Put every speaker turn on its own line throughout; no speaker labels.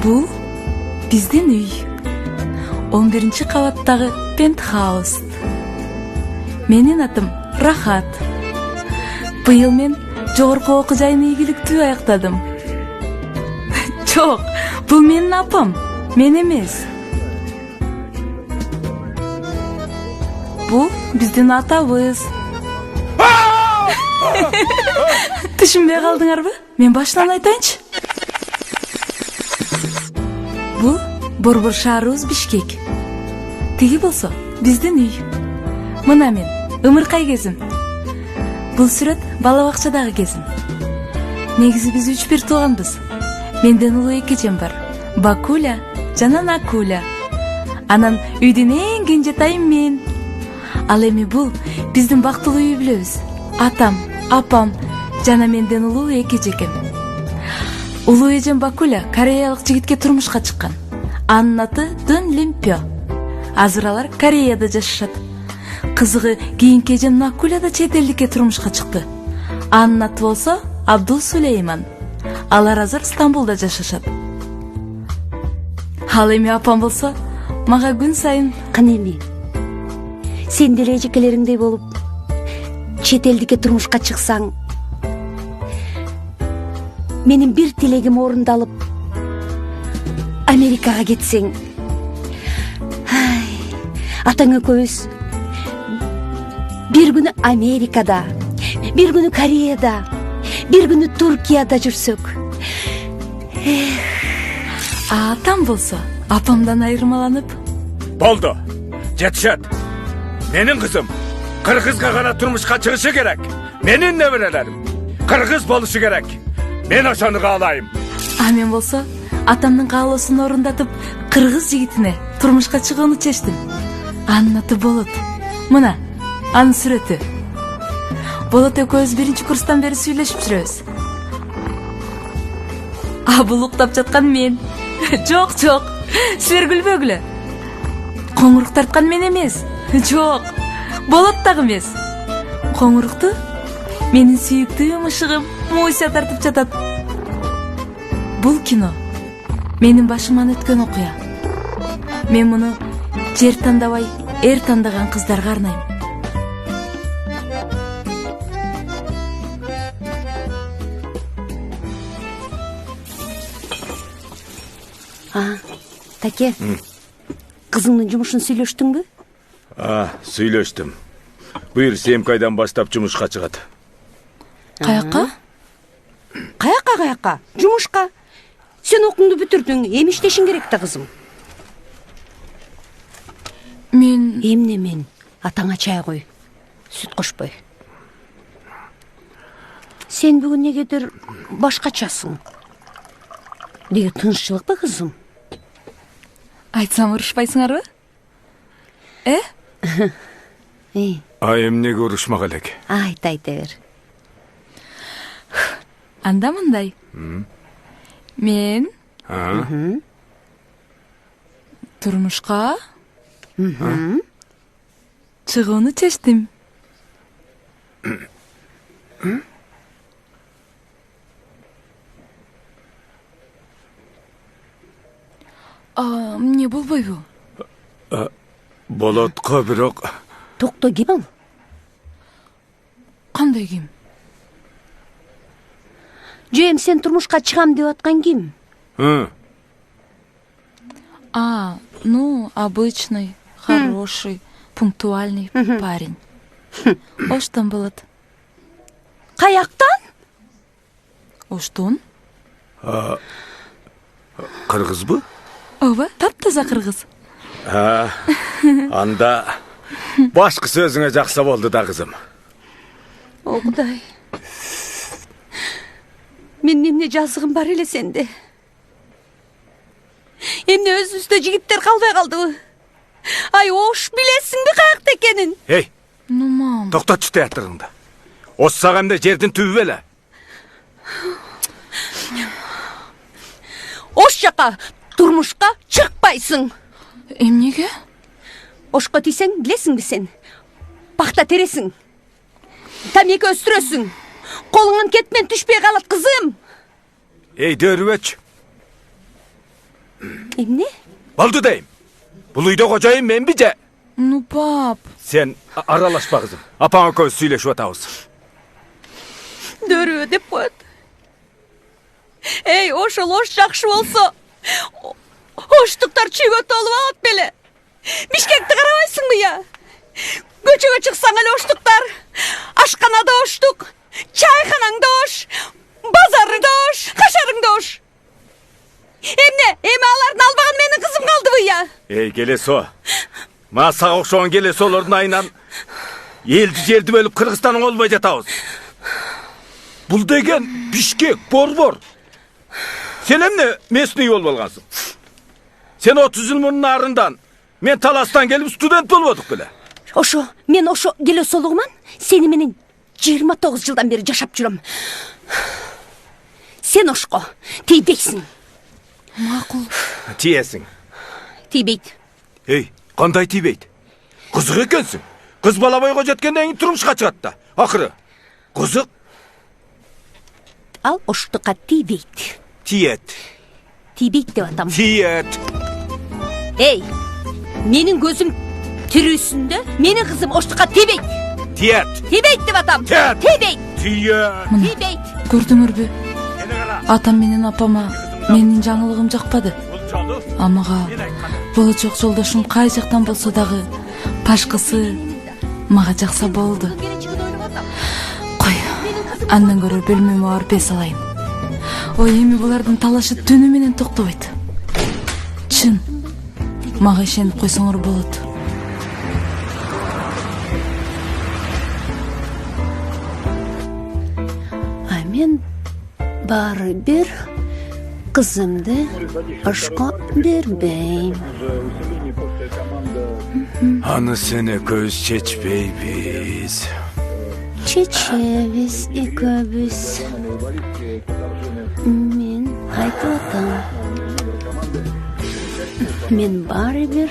Бул биздин үй. 11 кабаттагы пентхаус. Менин атым Рахат. Быйыл мен жогорку окуу жайын ийгиликтүү аяктадым. Жок, бул менин апам, мен эмес. Бул биздин атабыз. Түшүнбөй калдыңарбы? Мен башынан айтайынчы. Бул борбор шаарыбыз Бишкек. Тиги болсо биздин үй. Мына мен ымыркай кезим. Бул сүрөт бала бакчадагы кезим. Негизи биз 3-1 тууганбыз. Менден улуу 2 эжем бар. Бакуля жана Накуля. Анан үйдүн эң кенжетайым мен. Ал эми бул биздин бактылуу үй билебиз. Атам, апам жана менден улуу 2 эжекем. Улуу эжем Бакуля кореялык жигитке турмушка чыккан. Анын аты Дун Лимпё. Азыр алар Кореяда жашашат. Кызыгы кийинки эжем Накуля да чет элдикке турмушка чыкты. Анын аты болсо Абдул Сулейман. Алар азыр Стамбулда жашашат. Ал эми апам болсо мага күн сайын
кана эми сен деле эжекелериңдей болуп чет элдикке турмушка чыксаң, менин бир тилегим орундалып Америкага кетсең, атаң экөөбүз бир күнү Америкада, бир күнү Кореяда, бир күнү Туркияда жүрсөк.
Атам болсо апамдан айырмаланып.
Болду, жетишет. Менин кызым кыргызга гана турмушка чыгышы керек. Менин неберелерим кыргыз болушу керек. Мен ошону каалайм.
А мен болсо атамдын каалоосун орундатып кыргыз жигитине турмушка чыгууну чечтим. Анын аты Болот. Мына анын сүрөтү. Болот экөөбүз 1 курстан бери сүйлөшүп жүрөбүз. А бул уктап жаткан мен. Жок, силер күлбөгүлө. Коңурук тарткан мен эмес. Жок, Болот дагы эмес. Коңурукту менин сүйүктүү мышыгым Муйса тартып жатат. Бул кино менин башыман өткөн окуя. Мен муну жер тандабай, эр тандаган кыздарга арнайм.
Таке, кызыңдын жумушун сүйлөштүңбү?
Сүйлөштүм. Быйыл Семкайдан баштап жумушка чыгат.
Каяка?
Каяка? Жумушка. Сен окуңду бүтүрдүң, эми иштешиң керек да, кызым.
Эмне
мен? Атаңа чай кой. Сүт кошпой. Сен бүгүн негедир башкачасың. Деги тынччылыкпы, кызым?
Айтсам урушпайсыңарбы?
Эмнеге урушмак элек?
Айта бер.
Анда мындай. Мен турмушка чыгууну чечтим. Эмне болбойбу?
Болотко бирок.
Токто, ким ал?
Кандай ким?
Жем сен турмушка чыгам деп аткан ким?
Обычный, хороший, пунктуальный парень. Оштон болот.
Каяктан?
Оштон?
Кыргызбы?
Ооба, таптаза кыргыз.
Анда башкы сөзүңө жакса болду да, кызым.
О Кудай. Мен эмне жазыгым бар эле сенде? Эмне өзүбүздө жигиттер калбай калдыбы? Ай, ош билесиңби каякта экенин?
Эй,
Нумам.
токтотчу театрыңды. Оссаганда жердин түбү беле.
Ош жака турмушка чыкпайсың.
Эмнеге?
Ошко тийсең, билесиңби сен? Пахта тересиң. Тамеки өстүрөсүң. Колуңан кетмен түшпөй калат, кызым.
Эй, дөрүбөч.
Emne?
Boldu deyim. Bul uyda kocayım men bice.
Nupap.
Sen aralaşma kızım. Apana köz söyleşip atağız.
Dörü dep koydu. Ey oşul oş жақшы болса. Oştuklar çiğgöt olup alıp bele. Bişkekti karavaysın mı ya? Göçüge çıksan hele oştuklar. Aşkanada oştuk. Çayxananda oş. Bazarında oş. Kaşarında oş. Emne, emalarını albağın menin kızım kaldı bu ya.
Ey gelesi o. Masa okşağın gelesi olurdun aynan. Eldi jeldi bölüp Kırgızstan'ın olmay atağız. Bul degen Bişkek, bor. Sen emne mesni yol bolgansın. Sen 30 yıl bunun arından, men Talas'tan gelip student bolmadık bile.
Oşo, men oşo gele soluğuman, seni menin 29 yıldan beri yaşap жүрөм. Sen oşko, teybeksin.
Макул.
Tiyesin.
Teybeyt.
Hey, qanday tiyбейт? Kızık ekensin. Kız bala boyga jetkenden keyin turmuşqa çıgat da. Akırı. Kızık
Al oştuqa teybeyt.
tiyet.
Teybeyt dep atam.
Tiyet.
Ey, menin gözüm türüsünde, menin kızım oştuqa teybeyt.
Tiyet.
Teybeyt dep atam.
Tiyet.
Teybeyt.
Tiyet.
Teybeyt.
Көрдүңөрбү?
Kene kala.
Атам менен апама менин жаңылыгым жакпады.
Bul çaldı.
Амага болочок жолдошум кай жактан болсо дагы башкысы мага жакса болду. Кой, андан көрө бөлмөмө барып эс алайын. Ой, эми булардын талашы түнү менен токтобойт. Чын, мага ишенип койсоңор болот.
Мен бары бир кызымды ашка бербейм.
Аны сene көз чечпейбиз.
Чечебиз экөөбүз. Мен айтып атам. Мен бары бир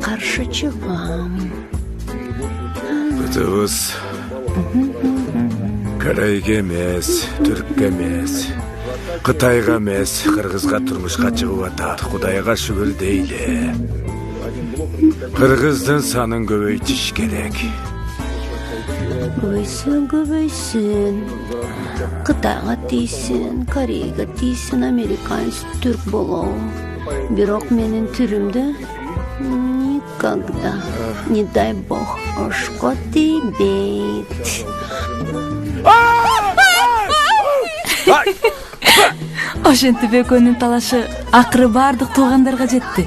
каршы чыгам.
Kızımız Karayga emez, Türk'e emez, Kıtayga emez, Kırgızga turmuşqa çıgıp atar. Kudayga şükür deyle. Kırgızdın sanın göbeytiş gerek.
Көбөйсүн. Кытайга тийсин, Кореяга тийсин, американец, түрк болом. Бирок менин түрүмдө никогда, не дай бог, ошко тийбейт.
Ay!
Ошентип экөөнүн талашы акыры бардык туугандарга жетти.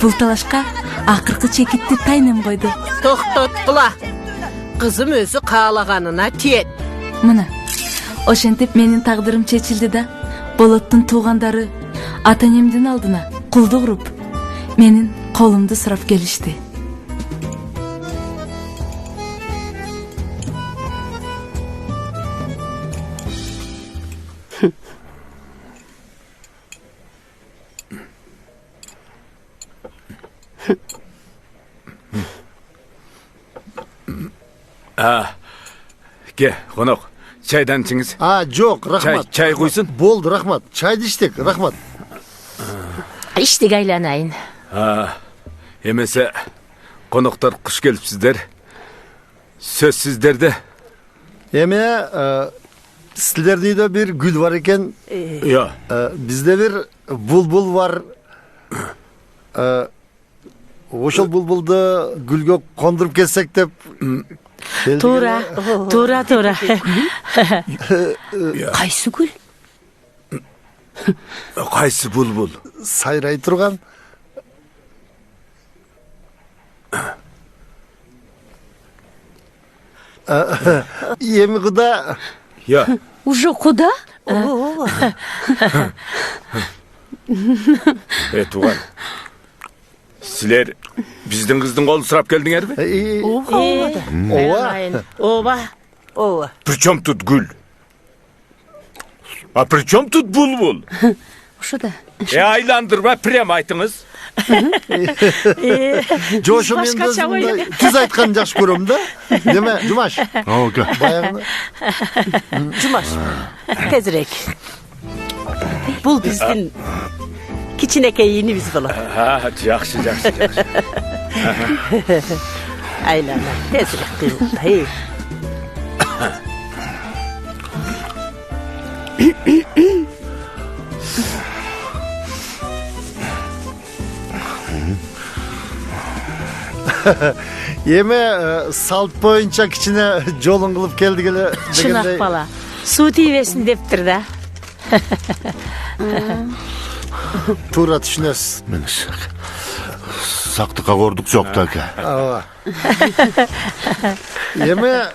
Бул талашка акыркы чекитти тайнем койду.
Тоқтот бұла. Қызым өзі қалағанына тиет.
Мына, ошентип менин тагдырым чечилди да, болоттун туугандары ата энемдин алдына кулдук уруп, менин колумду сурап келишти.
Ke, konuk, çaydan içiniz.
Жоқ, рахмат.
Çay koysun.
Болды, рахмат. Чайды іштек, рахмат.
Іштік айланайын.
Emese, konuklar kuş gelipsizler. Söz sizlerde.
Еме, сіздерде үйдө бір гүл бар екен.
Ya,
Бізде бір бұлбұл бар. Ошол бұлбұлды гүлгө кондуруп кетсек деп.
Тура.
Кайсы гүл?
kaysı bulbul.
Сайрай турган. Эми куда?
Ya,
Уже куда?
tuğan. Sizler bizden kızdın kolu sırap geldiniz mi?
Ова.
Ова.
Причем тут гүл? А причем тут bulbul?
Ошода.
Aylandırma prem айтыңыз.
Жошу мен өзүмді түз айтканын жакшы көрөм да. Деме, Жумаш.
Ока.
Баягы.
Жұмаш. Тезірек. Бұл біздің Kiçinekey inimiz bolar.
Ha, yaxşı.
Aylana, tezlik kıyıldı. Hey.
Yeme salt boyunca içine jolun kılıp geldi gele.
Şunak bala. Su tivesin deptir da.
Tuğra düşünesiz.
Saktıka korduk çok da ki.
Ava. Yeme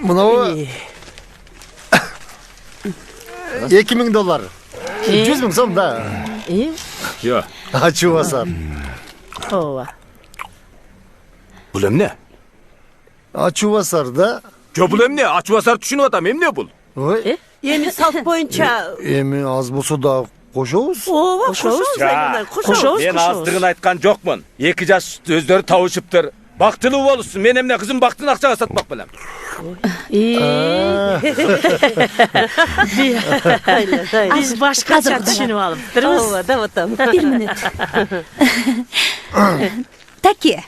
Buna 2000 dolar. 100 bin som da.
İyi.
Yo.
Açı basar.
Ova.
Bulem ne?
Açı basar da.
Yo bulem ne? Aç basar düşünüp atam emne bul?
Oy.
Yemi salt boyunca.
Emi az bolsa da koşoğuz.
Ova koşoğuz. Koşoğuz.
Ben azdığın aytkan jokmun. Eki jaş sözleri tavışıptır. Baktılı bolsun. Men emne kızım baktın akçaga satmak bilem.
Biz başkaça düşünüp alıp dururuz.
Ova da vatam.
Bir minut. Taki.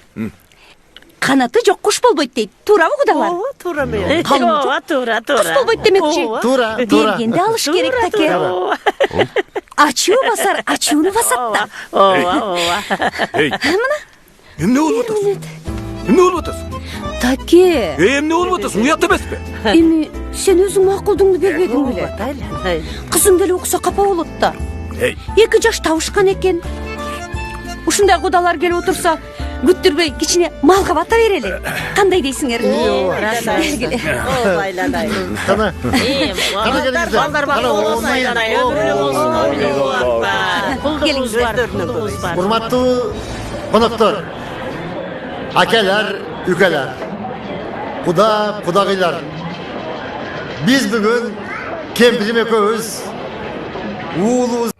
Kanatı çok kuş bolboyt deyip. Tuğra mı kudalar?
Ova turamıyor.
Ova tura.
Kuş bolboyt demekçi.
Tuğra.
Dergende alış gerek taki. Açıyor basar, açığını basatta.
Ova.
Hey. Emne olup atasın? Emne olup atasın?
Taki.
Emne olup atasın? Uyat emez mi?
Emi sen özün makuldunu berбегin bile. Kızın deli okusa kapa oluttar.
Hey.
Eki jaş tavuşkan eken. Uşunday kudalar gele otursa güttürбей içine malga bata vereli. Kanday deysiңер?
Ova aylanay.
Kana. Kana gelin bize.
Balдар bak
Kana
olsun aylanay. Ömrü olsun.
Kulduğumuz var.
Hurmatlı konuklar. Akeler, ükeler. Kudagılar. Biz bugün kempirim ekoğuz. Uğuluz.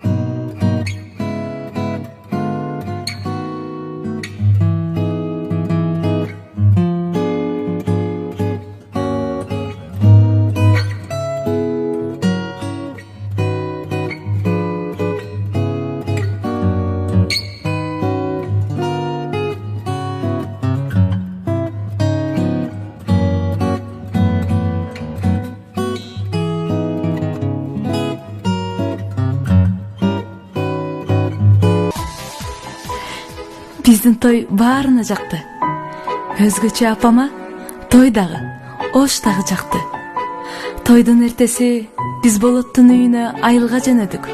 Биздин той баарына жакты. Өзгөчө апама той дагы, ош дагы жакты. Тойдун эртеси биз Болоттун үйүнө айылга жөнөдүк.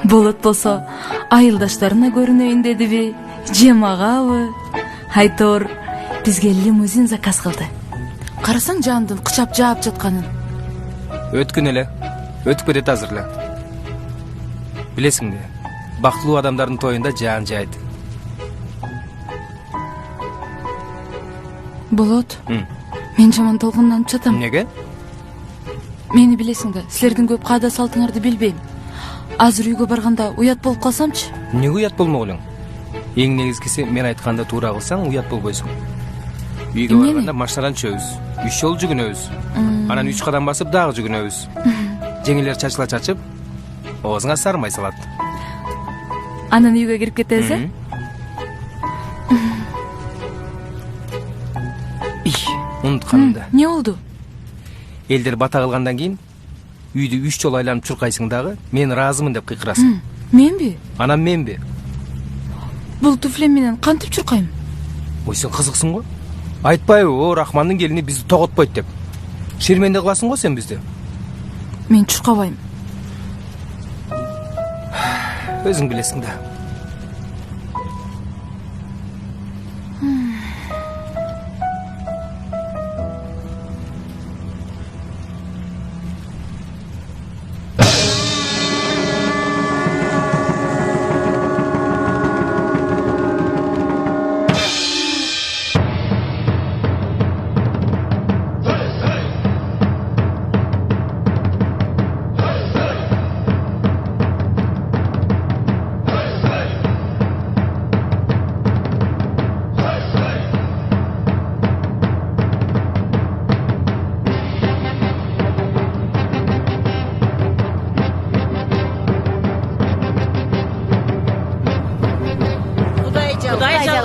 Болот болсо айылдаштарына көрүнөйүн дедиби, же магабы? Айтор бизге лимузин заказ кылды. Карасаң жандын кычап жаап жатканын.
Өткөн эле, өтүп кетет азыр эле. Билесиңби, бактылуу адамдардын тоюнда жаан жайт.
Болот, мен жаман толкунданып жатам.
Неге?
Мени билесиң да, силердин көп каада салтыңарды билбейм. Азыр үйгө барганда уят болуп калсамчы?
Неге уят болмок элең? Эң негизгиси мен айтканда туура кылсаң уят болбойсуң. Үйгө барганда машинадан түшөбүз, 3 жол жүгүнөбүз. Анан 3 кадам басып дагы жүгүнөбүз. Жеңилер чачыла чачып, оозуңа сармай салат.
Анан үйгө кирип кетебиз, э?
Унутканымда.
Не болду?
Элдер бата кылгандан кийин үйдү 3 жол айланып чуркайсың дагы, мен ыраазымын деп кыйкырасың.
Менби?
Анан менби?
Бул туфлем менен кантип чуркайм?
Ой, сен кызыксың го? Айтпайбы, о Рахмандын келини бизди тоготпойт деп. Шерменде кыласың го сен бизди?
Мен чуркабайм.
Өзүң билесиң да.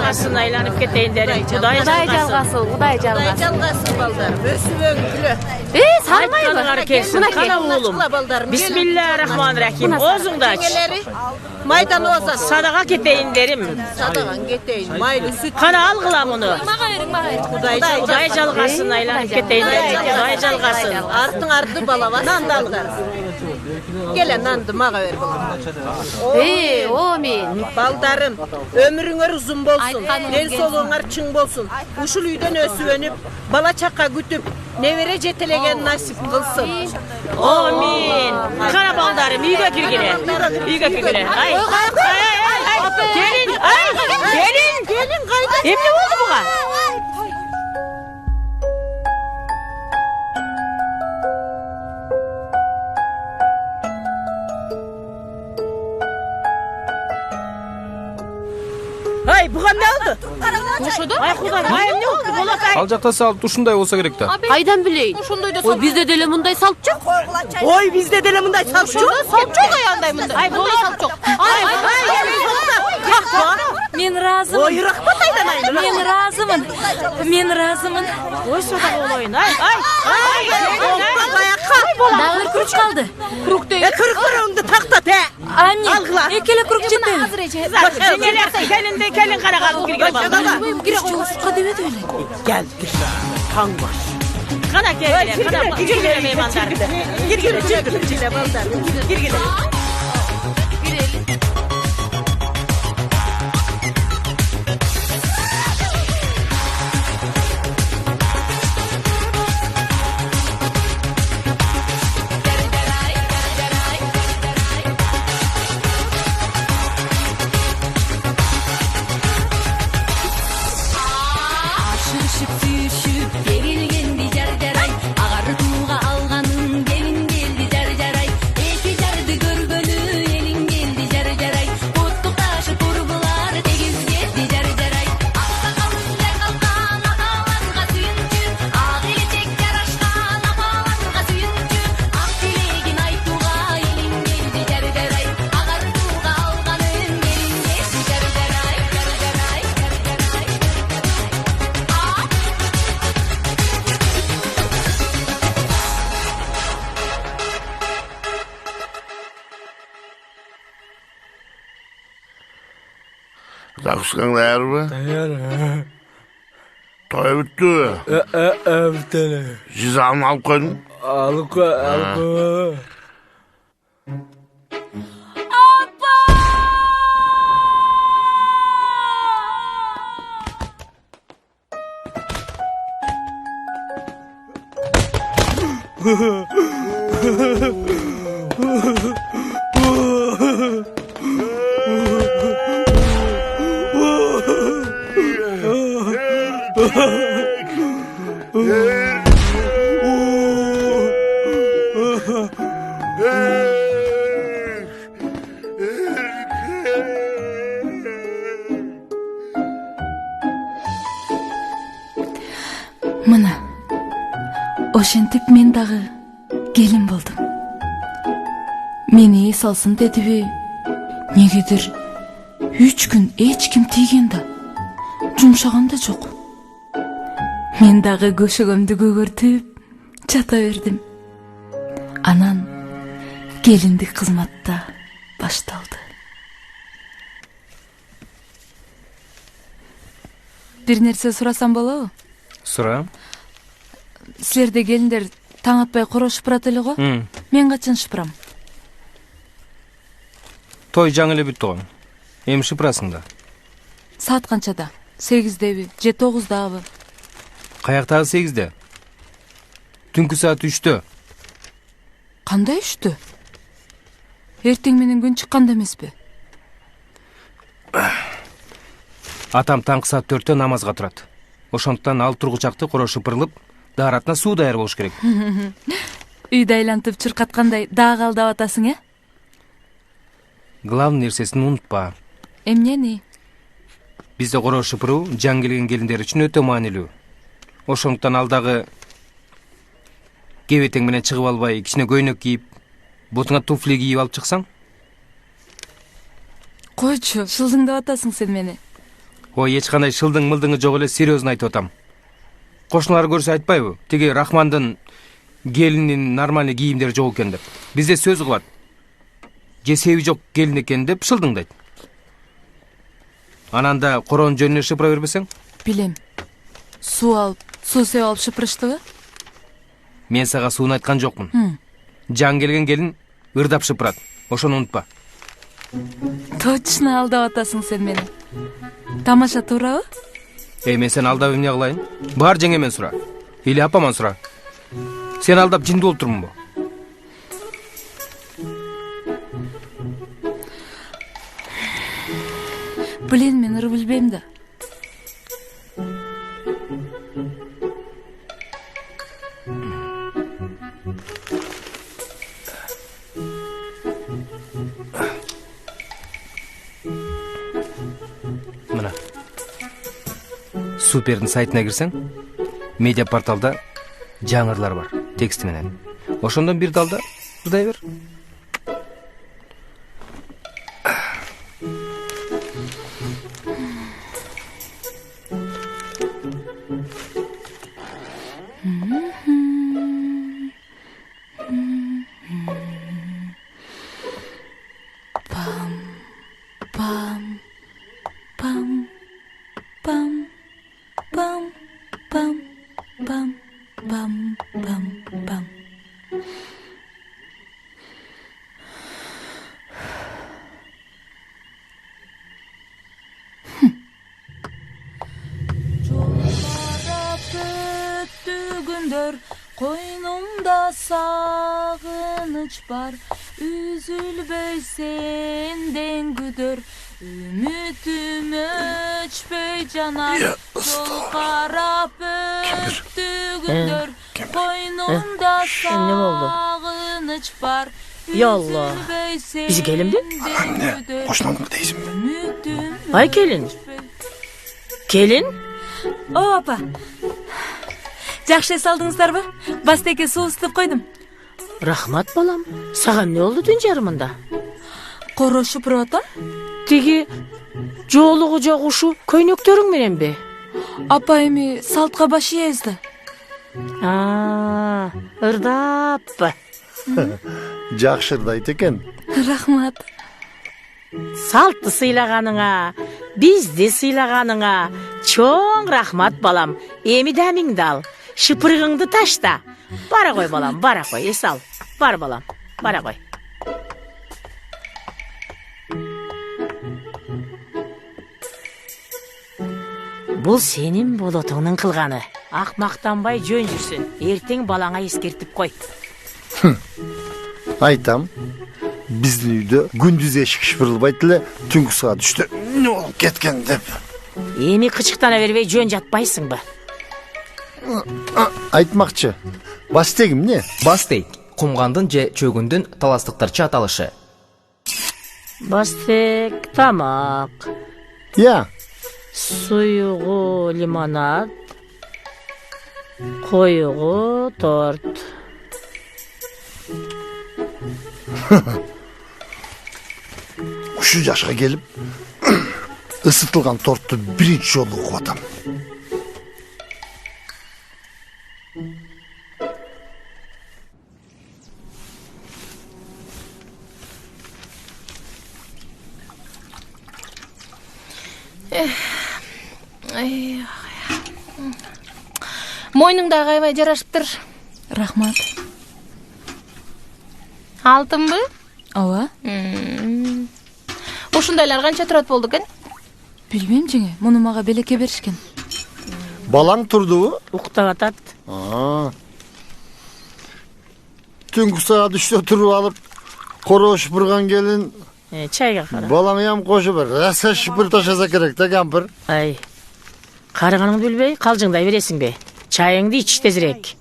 жалғасын айланып кетейіндерім. Құдай жалғасын.
Құдай
Құдай жалғасын балдарым. Өсіп өңгілі.
Sarmayın
Kanılar kelsin. Kana oğlum. Bismillahirrahmanirrahim. Ozunda aç.
Maydan oza.
Sadaqa keteyindlerim.
Sadağın geteyin. Maylı süt.
Kana algılam onu. Құдай жалғасын айланып кетейіндерім. Құдай жалғасын.
Arttın arttı balava. Nan dalgar. Gele nandı mağa ver bana.
Amin.
Baldarım, ömrüңөр uzun bolsun. Den soluğuңar çıң bolsun. Uşul üyden ösüvenip, bala çaka gütüp, nevere jetelegen nasip kılsın.
Amin. Kana baldarım, uyga kirgine. Uyga kirgine. Ay. Gelin. Gelin kaydı. Emne oldu buğa? Ay buğa ne oldu? Ay Xudan, ay ne oldu? Bolakay.
Ал жакта салт ушундай болсо керек да.
Aydan bileyim. Oy bizde dele munday salt çok.
Oy bizde dele bunday salt çok.
Salt çok ayanday munday.
Ay bunday salt çok. Ay.
Men razımın.
Oy rahmataydan ay.
Men razımın. Men razımın.
Oy soda olayın. Ay.
Dağır kuruç kaldı. Kuruk değil.
Kırık kırığındı takta te.
Anne.
Algıla.
Ekele kuruk ciddi.
Gelin kara kalın girgin baba.
Giriş çok suka devet öyle.
Gel. Kan var. Kana gel. Kana girgin meyvanlar. Girgin. Girgin.
Aşırışıp süyüşüp gerilgendi jar-jaray. Ağartuğa alganın gelin geldi jar-jaray. Eki jardı görgönü elin geldi jar-jaray. Kutluk taşı kurgular tegiz geldi jar-jaray. Aksakalın jakalkan atalarga suyuncu. Ağilecek yaraşkan apalarga suyuncu. Ak dilegin aytuğa elin geldi jar-jaray. Ağartuğa alganın gelin geldi jar-jaray.
Takışkanlar mı? Toy bitti.
Bitti.
Cizamı alıp koydun.
Alıp koy.
Мына. Ошентип мен дагы келин болдум. Мени эс алсын дедиби? Негедир 3 күн эч ким тийген да. Жумшаган да жок. Мен дагы көшөгөмдү көгөртүп жата бердим. Анан келиндик кызматта башталды. Бир нерсе сурасам болобу?
Сура.
Силерде келиндер таң атпай корош шыпырат эле го? Мен качан шыпырам?
Той жаңы эле бүттү го. Эми шыпырасың да.
Саат канчада? 8деби же 9дабы?
Каяктагы 8де? Түнкү саат 3тө.
Кандай 3тө? Эртең менен күн чыкканда эмеспи?
Атам таңкы саат 4тө намазга турат. Ошондуктан ал тургучакты корош шыпырылып, daarатына суу даяр болуш керек.
Үйдү айлантып чуркаткандай дагы алдап атасың,
Главный нерсесин унутпа.
Эмнени?
Бизде корош шыпыруу жаңы келген келиндер үчүн өтө маанилүү. Ошондуктан ал дагы кебетең менен чыгып албай, кичине көйнөк кийип, бутуңа туфли кийип алып чыксаң,
Койчу, шылдыңдап атасың сен мени.
Ой, эч кандай шылдың-мылдыңы жок эле серьезно айтып атам. Кошуналар көрсө айтпайбы? Тиги Рахмандын келинин нормальный кийимдери жок экен деп. Бизде сөз кылат. Же себи жок келин экен деп шылдыңдайт. Анан да короонун жөнүнө шыпыра бербесең?
Билем. Суу себип алып шыпырыштыбы?
Мен сага сууну айткан жокмун. Жан келген келин ырдап шыпырат. Ошону унутпа.
Точно алдап атасың сен мени. Тамаша, туурабы?
Мен сен алдап эмне кылайын? Бар жеңемен сура. Или апаман сура. Сен алдап жинди болуп турмунбу?
Билем, мен ыры билбейм да.
Мына. Супердин сайтына кирсең, медиа порталда жаңырлар бар, тексти менен. Ошондон бир далда ырдай бер.
Koynumda sağınıç var, üzülbey senden güdür. Ümitim öçbey canar, yol karap öttüğündür. Koynumda sağınıç var,
Yallah. Bizi gelin mi?
Anne, hoşlan mı değilsin mi?
Ay gelin. Gelin?
O apa. Жақшы эс алдыңыздарбы? Бастеке суу ысытып койдум.
Рахмат балам. Саған не oldu түн жарымында?
Коро шыпырып атам.
Тиги жоолугу жок ушу көйнөктөрүң менен бе?
Апа эми салтка баш ийебиз да.
Ырдаппы.
Жакшы ырдайт экен.
Рахмат.
Салтты сыйлаганыңа, бизди сыйлаганыңа чоң рахмат балам. Эми дамиңди ал. Шыпырыгыңды ташта. Бара кой балам, бара кой. Эс ал. Бар балам, бара кой. Бул сенин болотуңдун кылганы. Акмактанбай жөн жүрсүн. Эртең балаңа эскертип кой.
Айтам. Биздин үйдө күндүз эшик шыпырылбайт эле, түнкү саат 3-тө эмне болуп кеткен деп.
Эми кычыктана бербей жөн жатпайсыңбы?
Айтмакчы. Бастеги эмне?
Бастейк кумгандын же чөгүндүн таластыктарча аталышы.
Бастек тамак.
Я.
Суюгу лимонад. Коюгу торт.
Ушу жашка келип ысытылган тортту биринчи жолу угуп атам.
Мойнуңдагы аябай жарашыптыр.
Рахмат.
Алтынбы?
Ооба.
Ушундайлар канча турат болду экен?
Билбейм жеңе, муну мага белекке беришкен.
Балаң турдубу?
Уктап атат.
Түнкү саат 3-тө туруп алып, короо шыпырган келин.
Чайга кара.
Балаңам кошуп бер. Раса шыпыр ташаса керек да, кампыр.
Ай. Карыганыңды билбей, калжыңдай бересиңби? Чайыңды ич тезирээк.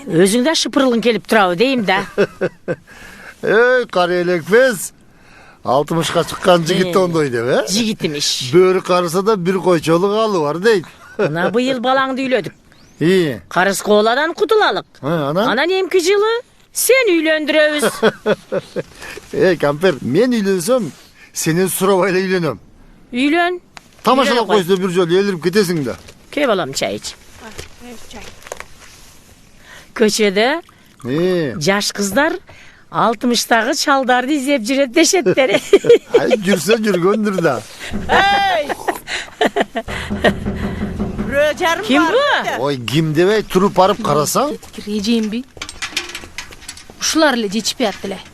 Өзүң да шыпырылгың келип турабы дейм да.
Эй, кара элекпез. 60ка чыккан жигит ондой деп, э?
Жигит имиш.
Бөрү карыса да бир койчолук алы бар дейт.
Мына быйыл балаңды үйлөдүк.
И.
Карыс кооладан кутулалык. Анан эмки жылы сен үйлөндүрөбүз.
Эй, кампер, мен үйлөнсөм, сенен сурабай эле үйлөнөм.
Үйлөн.
Tamашalap koysa bir jol elirip ketesin de.
Ke balam çay iç. Köçede jaş kızlar 60'tagı çaldardı izlep jüret deşetleri.
Ay jürse jürgöndür da.
Hey! Röjarım
Kim
var
bu?
dedi.
Oy kim debey turup barıp karasan?
Kireceğim bir. Uşularla geçip yattılar.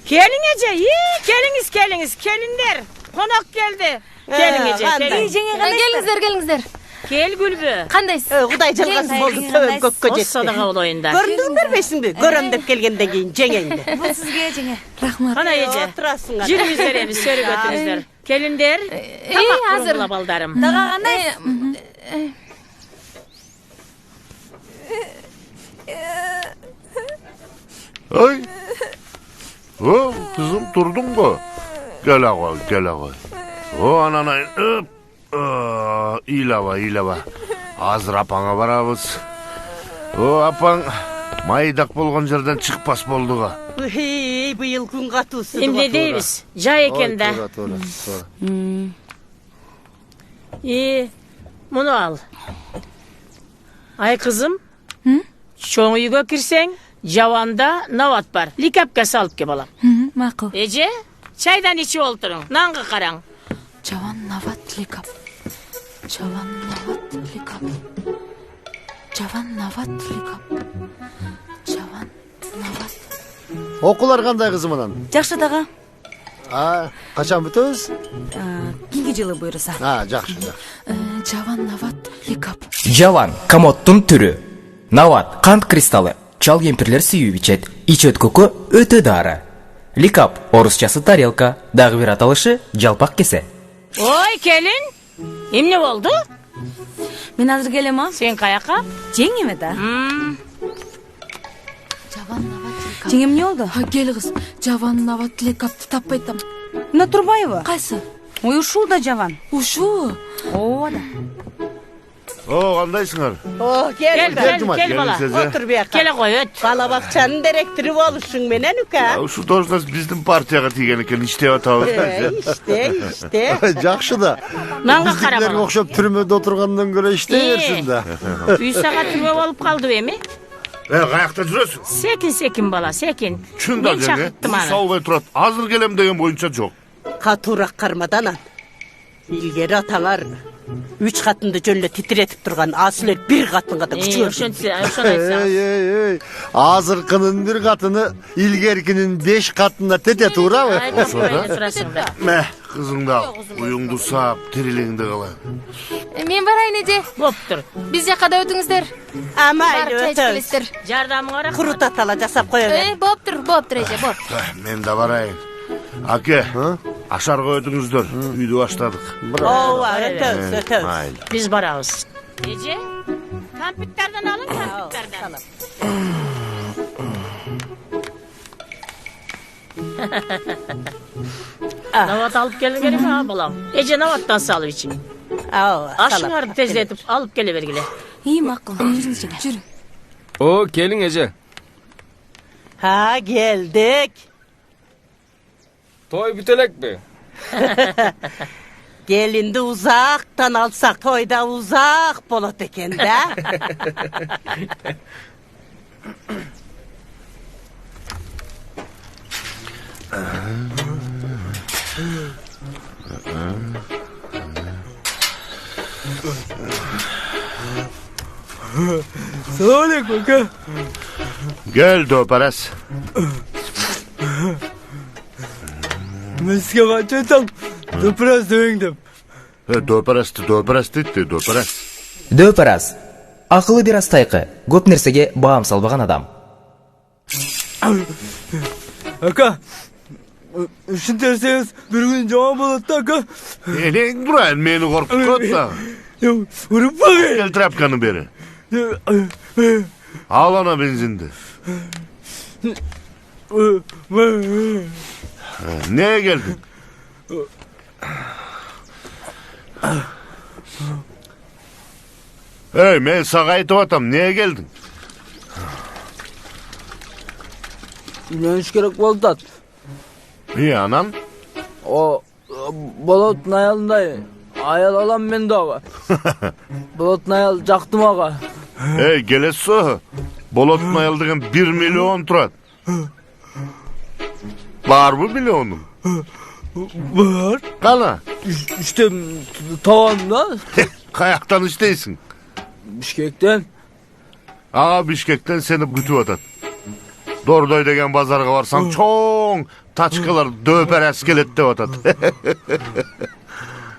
Gelin Ece, geliniz, gelinler. Konak geldi. Gelin Ece, gelin.
Gelingizler.
Gel Gülbü.
Kandaysın?
Kuday jalgası boldu tövüm kökkö
O
jetti.
sadaqa olayında.
Göründüңдер бе сиңди? Көрөм деп келгенден кийин жеңеңди.
Bu sizge jenge. Rahmat.
Kana Ece,
Oturasың ана.
жүріңіздер emiz, sörü götürüңіздер. Gelinler, tamak kurumla baldarım.
Daga kanday?
Ay. O kızım durdun mu? Gel ağa, gel ağa. O ananayın. İlava. Azır apana barabız. O apan maydak bolgan жерден чыкпас болдуга.
Hey, быйыл күн катуусу.
Şimdi deyiz, jay eken de.
To'ra.
İyi, bunu al. Ay kızım, çoğun uyga kirsen, javanda navat var. Likapka salıp ke balam.
Maqul.
Ece, çaydan içi oturun, nanga karang.
Javan navat likap. Javan navat likap. Javan navat likap. Javan navat.
Okular kanday kızım anan?
Жақсы daga.
Kaçan bütөбүз?
Кинги жылы буйруса.
Жақсы.
Javan navat likap.
Жаван комодтун түрү. Нават кант кристаллы. Чал кемпирлер сүйүп ичет. Ич өткөккө өтө дары. Ликап орусчасы тарелка. Дагы бир аталышы жалпак кесе.
Oy kelin, imne oldu?
Мен азыр келем а?
Sen kayaka?
Жеңеме да? Жеңем не oldu? Ha gel kız. Javan navat likapты таппай атам.
Мына Турбаева.
Кайсы?
Ой, ушул да жабан.
Ушу.
Ооба да.
O kandayсыңар?
О,
Gel,
кел.
gel bala.
Отур бияка.
Kele koy öt.
Бала бакчанын директору болушуң менен ука.
Ушу должность биздин партияга тийген экен, иштеп атабыз.
İşte.
Жақшы да.
Nanga kara
Биздикилерге
bala.
окшоп түрмөдө отыргандан көрө иштейберсин да.
3 saat türme olup kaldı emi.
Каякта жүрөсүң?
Sekin bala, sekin.
Чында
Ben
жеңе.
çakıttım ana.
Саубай турат. Азыр келем деген боюнча жок.
Катуураак кармадан. Илгери атаңар 3 катынды жөнлө титиретип турган асылер 1 катынга да күчү
Ошон айтсаңыз.
Ey. Азыркынын бир катыны илгеркинин 5 катына тете туурабы?
Айтып турасың да.
Мә, кызыңды ал. Уюңду саап, тирилиңди кыла.
Мен барайын эже.
Боптур.
Биз жакка да өтүңүздөр.
Амайлы
Барып чай
өтөбүз.
içкилесиздер.
Жардамыңа рахмат.
Курут атала жасап кое бер.
Болуптур эже, боп.
Мен да барайын. Аке, ашарга өтүңүздөр. Үйдү баштадык.
Ооба, өтөбүз.
Майли.
Biz barabız. Ece, kampütlerden alın kampütlerden. Navat alıp gelin gelin ha balam. Ece navattan salıp için. Aşınardı tezletip alıp gelivergile.
İyi maqul. Жүрү.
O kelin Ece.
Ha, geldik.
Toy bütelek mi?
Gelindi uzaktan alsak toyda uzak bolat eken de.
Selamünaleyküm aka.
Gel Döperes.
Ben sizge kaçaysam Döperes dövüngdüm.
Döperes deydi, Döperes.
Дөпарас. Акылы бир астайкы. Көп нерсеге баам салбаган адам.
Aka. Üşün derseniz bir gün cevap oladı aka.
Elin burayın, meni korkutup da.
Yok, vurup bakayım.
Gel trapkanı beri. Al ana benzindi. Neye geldin? Hey, men sağa aytıp atam, neye geldin?
Üyleniş gerek oldu at.
İyi anam.
O Bolot'un ayalındayım.
Ayal alam ben dağı. Bolotun ayal jaktım ağa.
Ey gelesi. Bolotun ayaldığın 1 milyon turat. Var mı milyonun?
Var.
Kana?
İşte tavanda.
Kayaktan işteysin.
Bişkekten.
Ağa Bişkek'ten seni bütü atat. Dordoy degen bazarga varsan çoğun taçkalar döper eskelette atat.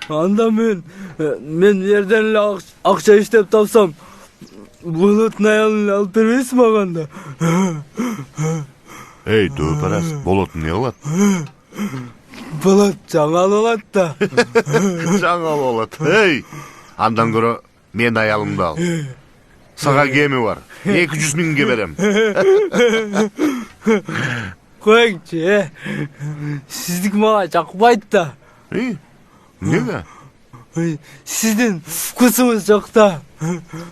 Anda men yerden akça iştep tapsam Bolotun ayalını alıp vermeysin ağanda.
Hey döper es, Bolotun ne olat?
Bolot canal olat da.
Canal olat. Hey, andan göre men ayalımda al. Sağa gemi var. 200 bin verem.
Koyunca sizlik mağa çakmaydı da.
İyi. Nega?
Sizden kusunuz çok da.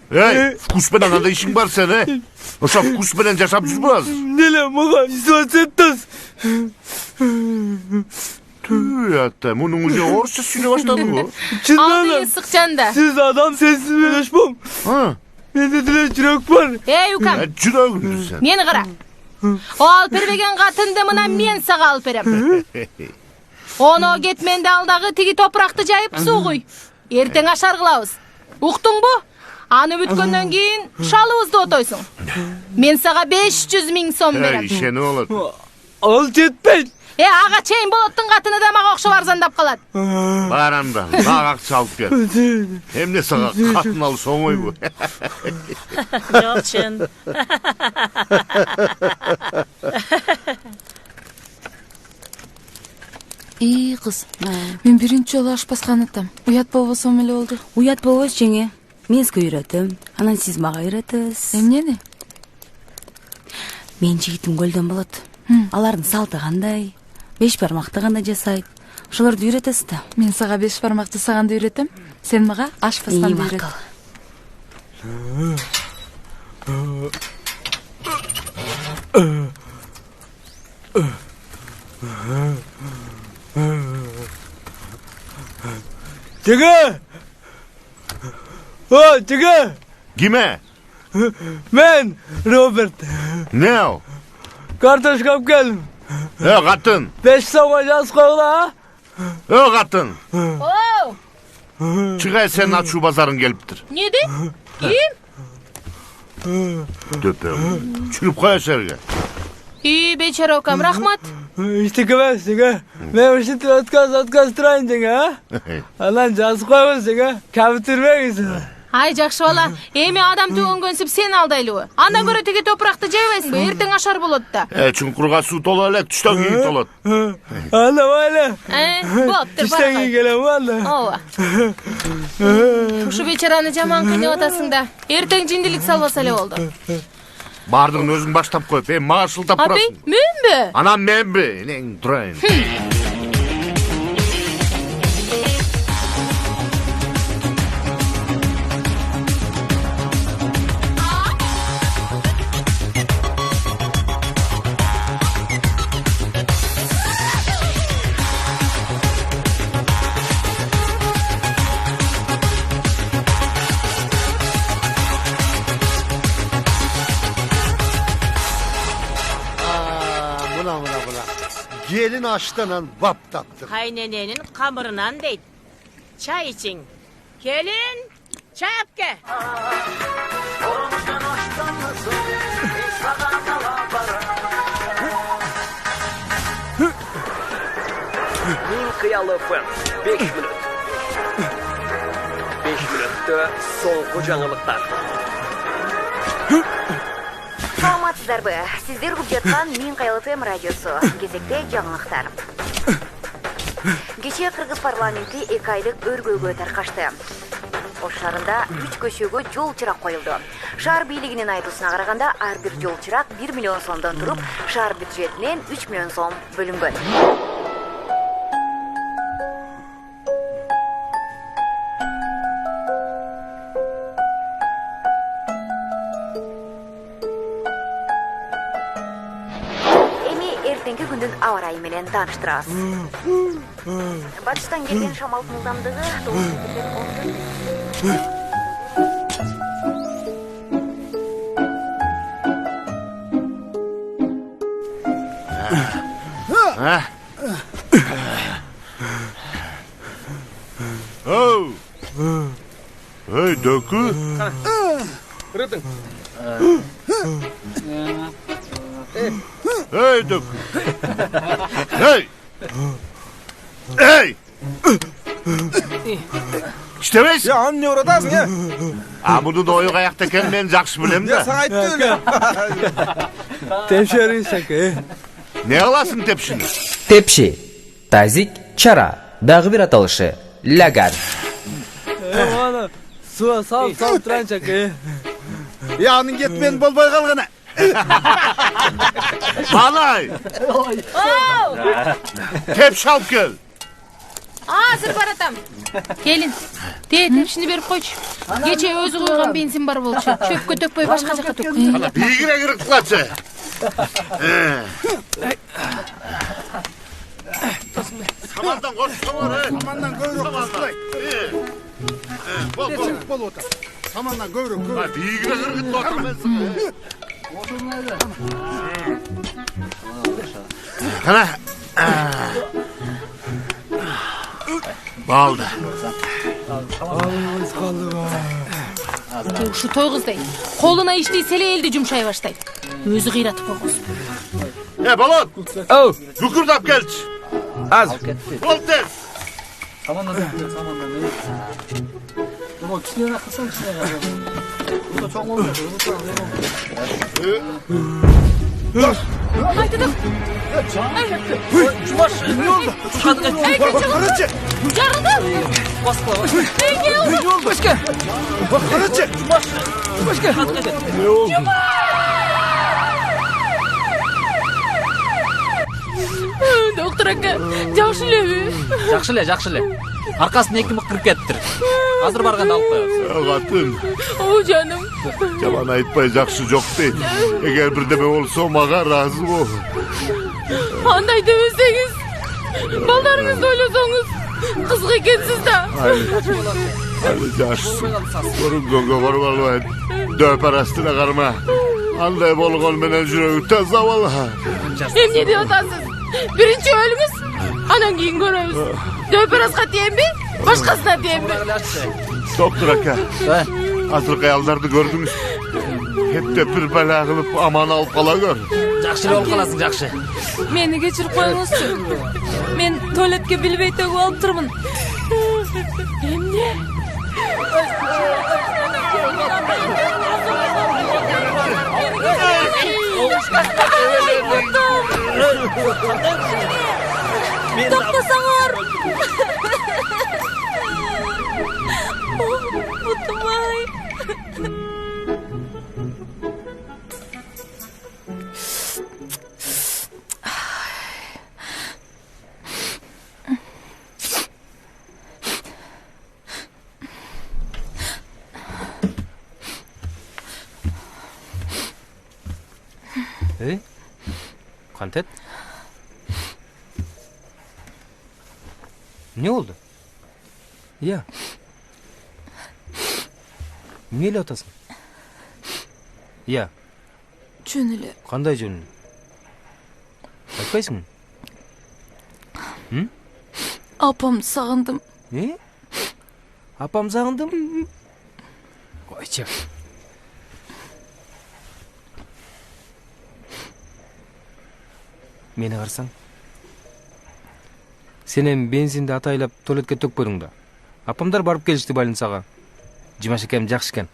Hey, kusbeden da işin var sen he. Oşa kusbeden yaşap жүрmez.
Nele mağa isvat etmez.
Tüy hatta bunun ucu orça süre başladı bu.
Aldıyı sıkcan da.
Siz adam sensiz beleşmem.
Ha.
Mende dile çürek var.
Ey ukam.
Çürek sen.
Meni qara. O alp berбеген katındı mına men sağa alp berem. Onu ketmende alдағы tigi toprakты jayıp su koy. Erteң aşar kılavuz. Uktun bu? Anı bütkөндөн keyin şalыбызды otoysun. Men sağa 500 000 so'm berem.
Hey işe ne olat?
Al jetpeyt.
Ağa çeyin Bolottun katını da mağa okşap arzandap kalat.
Baranda, dağak çalıp gel. Hem de sağa katın al soğuy bu.
Жокчун.
İyi kız. Men birinci жолу ашпасқан атам. Уят болбосом эле болду.
Уят болбос жеңе. Мен сизге үйрөтөм. Анан сиз мага үйрөтөсүз.
Эмнени?
Мен жигитим көлдөн болот. Алардын салты кандай? 5 бармакты кандай жасайт? Ошолорду үйрөтөсүз да.
Мен сага 5 бармак жасаганды үйрөтөм. Сен мага ашпастанды үйрөт.
Jege! O Jege!
Kime?
Men Robert.
Ne o?
Kartoşkap geldim.
Katın.
5 soğuk yaz koyla.
Katın.
Oo.
Çıkay senin aç şu bazarın geliptir.
Nedi? Kim?
Döpe. Çürüp koy serge.
İyi beçara ukam rahmat.
İşte kıvaz Jege. Ben işte ötkaz turayın Jege ha. Anan jaz koyuz Jege. Kabitirmeyiz.
Ay жақшы бала. Эми адам төгөнгөнсүп сен алдайлыбы? Андан көрө тиги топуракты жебейсиңби? Эртең ашар болот да.
Чуңкурга суу толо элек, түштөн кийин толот.
Ана валя.
Болуптур
Түштөн кийин келем валя.
Ооба. Ушу бечараны жаман кыйнап атасың да. Эртең жиндилик салбаса эле болду.
Бардыгын өзүң баштап коюп, мага шылтап турасың.
Апей, менби?
Анам менби? Нең турайын.
Gelin açtanan vap taktır.
Kaynenenin kamırınan deyt. Çay için. Gelin, çay yap ke.
Min Kıyalı FM 5 minut. 5 minutda soğuk жаңылыктар.
Саламатсыздарбы? Сиздер угуп жаткан Мин Кыял ФМ радиосу. Кезекте жаңылыктар. Кечээ Кыргыз парламенти 2 айлык өргөөгө таркашты. Ош шаарында 3 көчөгө жол чырак коюлду. Шаар бийлигинин айтуусуна караганда, ар бир жол чырак 1 миллион сомдон туруп, шаар бюджетинен 3 миллион сом бөлүнгөн. күндүн аба ырайы менен тааныштырабыз. Батыштан келген шамалдын ылдамдыгы
9 Hey, Dökü.
Kırıdın.
Hey, Dökü. Hey. Hey. İştemeyiz.
Ya anne oradasın ya.
Bunu da oyuk ayakta kendini jakşı bilem de.
Ya sana ayıttı öyle. Tepşerin şaka.
Ne alasın tepşini?
Tepşi, tazik, çara, dagı bir atalışı, lagar.
Bana suya sal turan şaka.
Yağının gitmeyen bolbay kalgana.
Balay. Tepşi alıp gel.
Hazır baratam. Gelin. Tepsini berip koyçu. Geçe özü koygan benzin bar bolçu. Çöpkö tökpөй başka jaka tök.
Bigire girip kılaçı. Samandan koşsun var.
Samandan göyrük kısılay. Bol otur. Samandan göyrük.
Bigire girip otur ben sana. Kana. Baldı.
Şu toy kızday. Koluna iştiyse eldi jumşay baştay. Özü gıyratıp koysun.
Balon.
Oh.
Lukurdap gelç.
Az.
Bol tez.
Samandan. Ama kişilere kısan kişilere. Burada çok olmuyor.
Haydi dur.
Cumaş ne oldu?
Ey kaçın. Yarıldı. Ne oldu?
Başka. Bak Karaçı. Cumaş. Başka. Ne oldu?
Doktor aka, jakşılebi.
Jakşıle. Arkasına 2 mık kırıp kettir. Hazır barganda alıp koyabız.
Katın.
O canım.
Jaman aytpay jakşı jok deyt. Eger birdeme bolsa maga razı bol.
Anday demeseniz. Ballarınızda oylasanız. Kızgı ekensiz da.
Hadi jaşsın. Korun gonga korun döper astına karma. Anday bolgol menen jüregi tez zavallı.
Hem ne diyorsasız? Birinci ölümüz. Anan giyin görürüz. Döper askat diyen mi? Başkasına diyen mi?
Doktor aka. Asıl kayallarda gördünüz. Hep de bir bela kılıp aman alıp kala gör.
Jakşı olup kalasın jakşı.
Meni geçirip koyuңuzчу. Men tualetke bilbey tөгүп алып турмун.
Emne?
Toктосоңор. Бутумай.
Kantet. Ne oldu? Ya. Neyle atasın? Ya.
Жөнүлө.
Qanday jönün? Айтпайсың? Hı?
Апамды сагындым.
Ne? Apam sağındım. Koyça. Meni qarasаң. Sen hem benzinde ataylap tualetke tökpödүң da. Apamдар барып келишти больницага. Жимаш экем жакшы экен.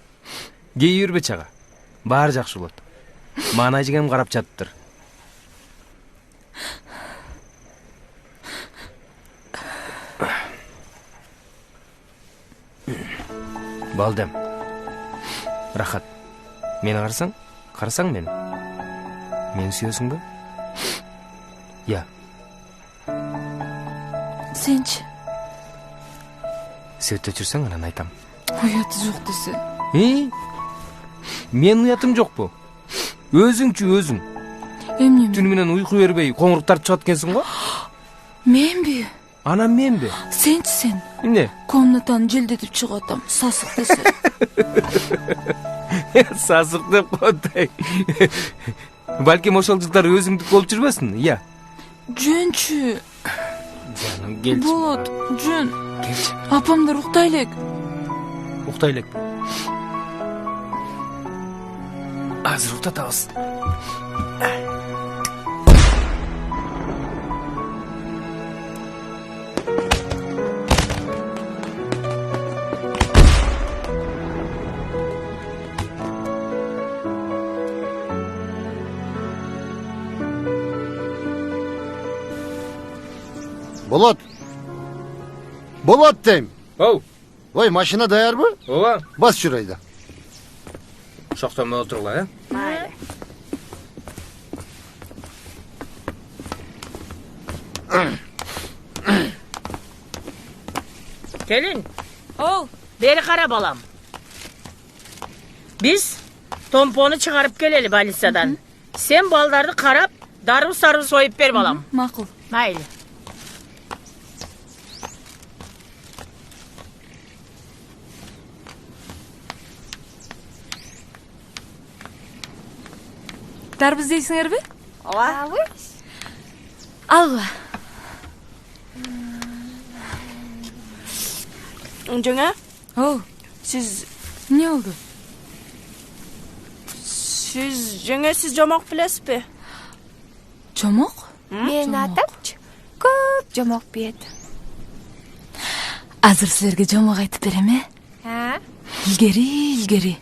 Кей жүрбө чага. Баары жакшы болот. Мана жигем карап жатыптыр. Балдем. Рахат. Мени карасаң мени. Мени сүйөсүңбү? Я.
Сенчи?
Сөйтө жүрсөң анан айтам.
Уяты жок десе.
Мен уятым жокпу? Өзүңчү өзүң.
Эмне?
Түнү менен уйку бербей, коңурук тартып чыгат экенсиң го?
Менби?
Анан менби?
Сенчи сен.
Эмне?
Комнатаны желдетип чыгып атам. Сасык десе.
Сасык деп койдай. Балким ошол жылдар өзүңдүк болуп жүрбөсүн, ия.
Жөнчү.
Жаным, келчи.
Болот, жөн.
Келчи.
Апамдар уктай элек.
Уктай элек. Азыр уктатабыз.
Болot. Болot deyim.
Ow.
Vay maşına dayar mı?
Ova.
Bas şurayı da.
Şoqtama oturgula, ha?
Mayli.
Kelin. Beri kara balam. Biz tomponu çıkarıp geleli balisadan. Sen baldardı karap, darı sarı soyup ber balam.
Makul.
Mayli.
Darбыз дейсиңерби?
Ооба.
Алла.
Жеңе?
Оу.
Siz
Не oldu?
Siz жомок билесизби?
Жомок?
Мен атапчы көп жомок бет.
Азыр силерге жомок айтып берем, э? Илгери.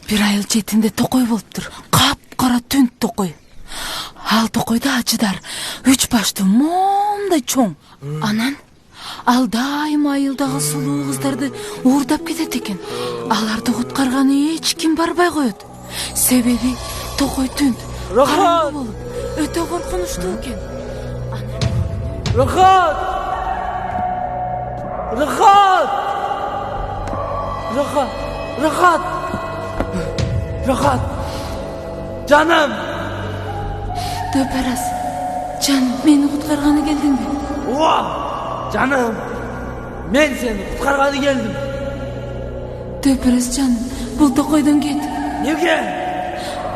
Бир айыл четинде токой болуптур. Кап-кара түн токой. Ал токойдо ачыдар 3 баштуу момдай чоң. Анан ал дайыма айылдагы сулуу кыздарды уурдап кетет экен. Аларды куткарганы эч ким барбай коет. Себеби токой түн караңгы болуп өтө коркунучтуу экен.
Рахат! Canım!
Дөпөрас, жаным, мени куткарганы келдиңби?
Ооба! Canım! Men seni куткарганы келдим.
Дөпөрас жаным, бул токойдон кет.
Неге?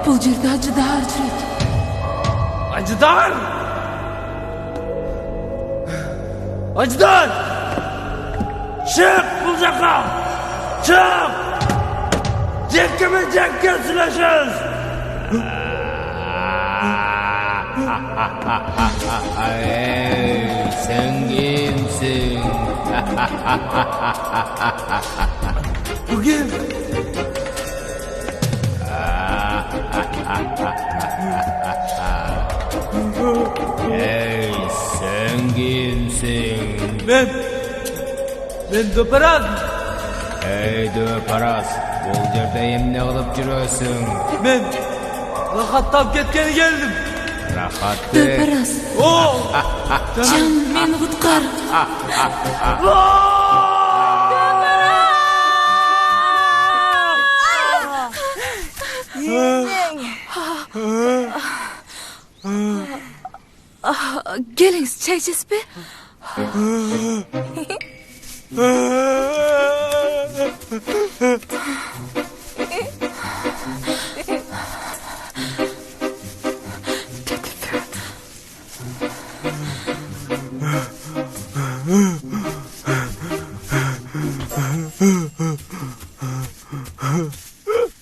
Бул жерде ажыдаар жүрөт.
Acıdar! Acıdar! Çık bu jaka! Çık! Cekke süleşiz!
Sen kimsin?
Bu kim?
Ey, sen kimsin?
Ben Döperaz.
Ey Döperaz, bol yerde emne kılıp жүрөсүң?
Ben rahattap ketkeni geldim.
Rahat
Дөпөрас. Жаным, мени куткар. Келиңиz, чай içesizби?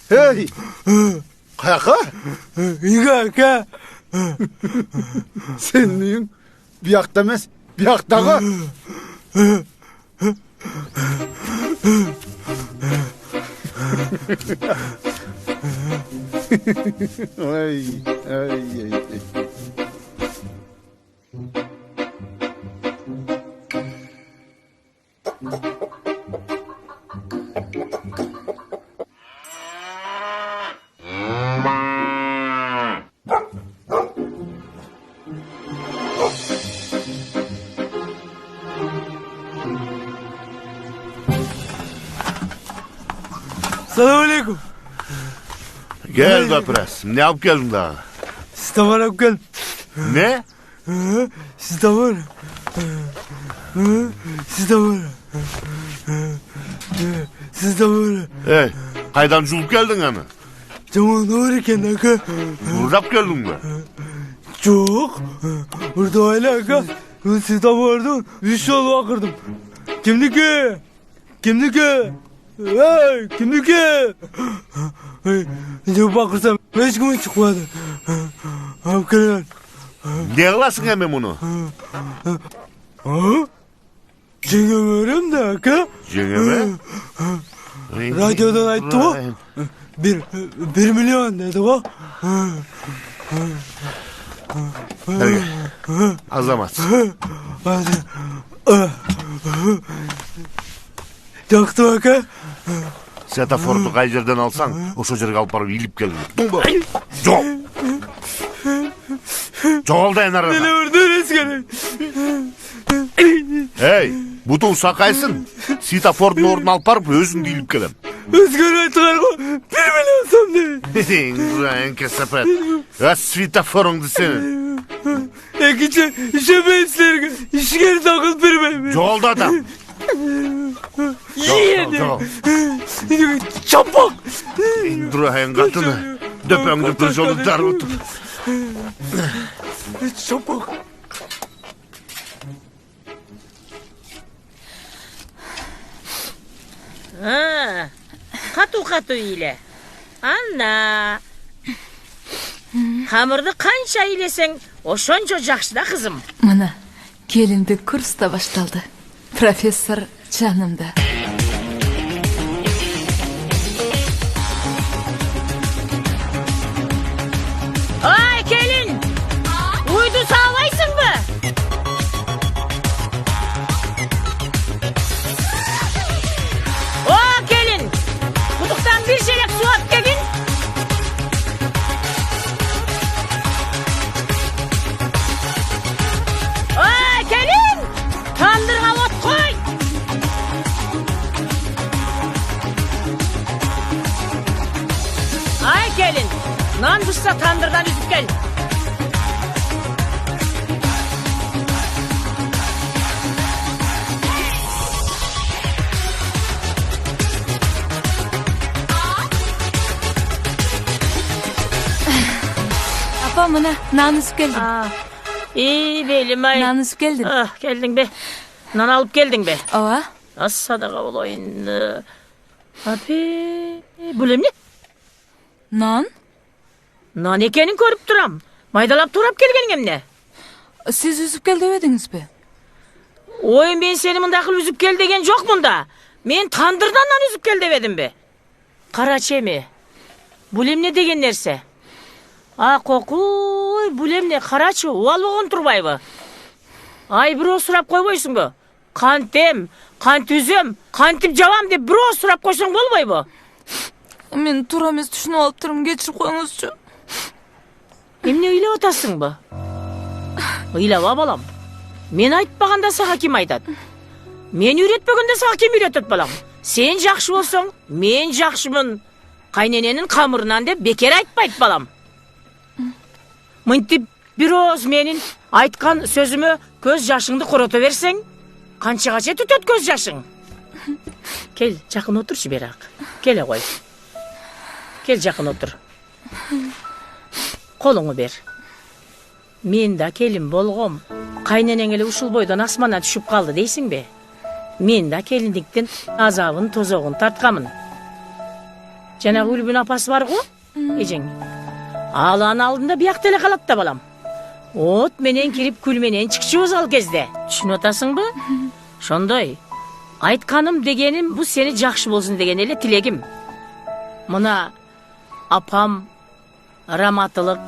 Hey! Kayaka?
Kayaka?
Senin uyun bir yakta emez, bir yaktağı. ay.
Selamünaleyküm. Gel Döperaz. Ne yapıp geldin daha?
Sitavar alıp gel.
Ne?
Sitavar. Sitavar. Sitavar.
Hey, kaydan julup geldin hani?
Tamam ne var eken aka?
Buradap geldin mi?
Çok. Burada öyle aka. Ben sitavardan 3 yol bakırdım. Kimdiki? Kimdiki? Hey, kimdiki? Ne bakırsam hiç kimi çıkmadı. Abi gel.
Ne kılasın hemen bunu?
Cengem öğren de aka.
Cengeme?
Radyodan ayttı o. 1 milyon dedi o.
Hadi Azamat.
Hadi. Yaktı aka.
Setafordu kay yerden alsan, o çocuk alıp barıp ilip geldin. Dumba. Çok. Çok oldu en arada.
Beni vurdun eskere.
Hey, butun sakaysın. Sitafordun orunu alıp barıp özün ilip gelem.
Özgür aytılar ko. 1 milyon som dedi.
Enke sepet. Az sitaforundu senin.
Ekici işe beslerge. İşgeri takıl bir
Çok oldu adam.
Yiyedi. Çabuk.
Durayın katını. Döpen gıtır jolu dar otur.
Çabuk.
Katu ile. Anna. Hamırdı kança ilesen oşonca jakşı da kızım.
Mana kelimdик kurs da başladı. Professor canımda.
Ay gelin. Uydu sağlaysın mı? O gelin. Kuduktan bir şelek su at gelin. Ay gelin. Tandırga ot koy. Ay gelin. Nan pişse tandırdan üzüp gel.
Apa mana nan üzüp geldim.
İyi belim ay.
Nan üzüp geldin.
Ah geldin be. Nan alıp geldin be.
Ava.
Az sadaka olayın. Abi. Bulem ne?
Nan?
Nan ekenin körüp duram. Maydalap turap gelgenin emne.
Siz üzüp gel demediniz be.
Oyun ben seni mındakıl üzüp gel degen yok bunda. Men tandırdan nan üzüp gel demedim be. Karaçe mi? Bulem ne degen nerse? Kokuy bulem ne karaçı oval boğun turbay bu. Ay bir o surap koyboysun bu. Kantem, kant üzüm, kantip cavam de bir o surap koysan bolboy bu.
Men turam ez düşünüp alıp turum geçir koyuңuzчу.
Emne öyle otasın bu? Öyle va balam. Men aytpaganda sağa kim aytat? Men üretpegende sağa kim üretet balam? Sen jakşı bolsoň, men jakşymyn. Kaynenenin kamırından de beker aytpayt balam. Mıntip bir oz menin aytkan sözümü göz yaşыңды korota versen, kançagaça tütöt göz yaşың. Gel, jakın oturçu berak. Gele koy. Gel jakın otur. Koluңu ber. Men da kelin bolgom. Kayneneň ele uşul boydan asmana düşüp kaldı deysin be. Men da kelindikten azabın tozoğun tartkamın. Jana Gülbün apası var go? Ejeň. Ağlan aldığında bir aktele kalat da balam. Ot menen kirip kül menen çıkışıyoruz al kezde. Düşün otasın mı? Şondoy. Aytkanım degenim bu seni jakşı bolsun degen ele tilegim. Muna apam ramatılık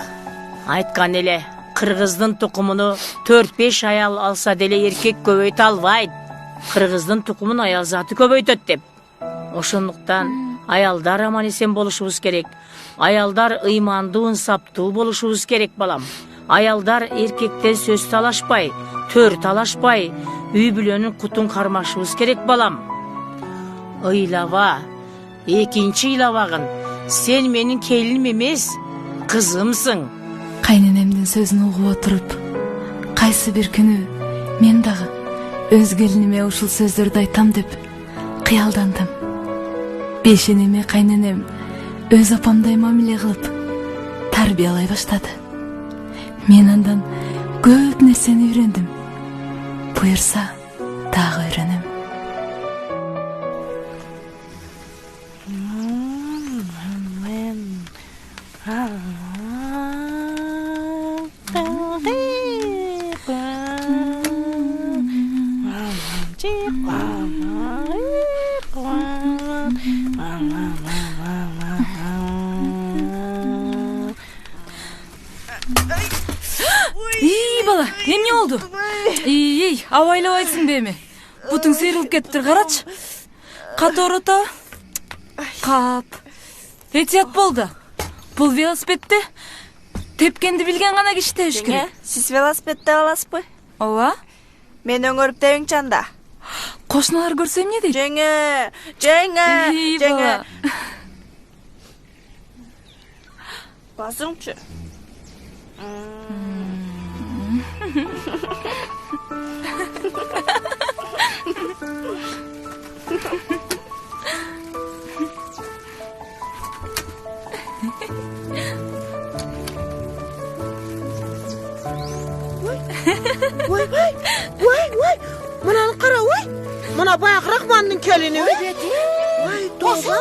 aytkan ele Kırgızdın tukumunu 4-5 ayal alsa dele erkek köböйт albayt. Kırgızdın tukumun ayal zatı köböйтөт dep. Oşonluktan ayaldar aman esen boluşubuz gerek. Ayaldar ıymandуу ınsaptуу boluşubuz gerek balam. Ayaldar erkekten söz talaşpay, tör talaşpay, üy bülönün kutun karmaşыбыз gerek balam. Iylava, ekinci ıylavagın, sen menin kelinim emes, kızımsın.
Кайненемдин сөзүн угуп отуруп, кайсы бир күнү мен дагы өз келиниме ушул сөздөрдү айтам деп кыялдандым. Бешенеме кайненем өз апамдай мамиле кылып тарбиялай баштады. Мен андан көп нерсени үйрөндүм. Буюрса дагы үйрөнөм. İyi bala, emne oldu? İyi, avaylabайсың беми. Бутуң сыйрылып кеттир, карачы. Каторото. Кап. Этият болду. Бул велосипедти тепкенди билген гана киши тебиш керек.
Сиз велосипедде аласызбы?
Ооба.
Мен өңөрүп тебиң чанда.
Кошуналар көрсө эмне дейт?
Жеңе. Басыңчы.
Vay. Mınanı qara, vay. Mına bayaq Rahmanның kelini. Vay, toğa.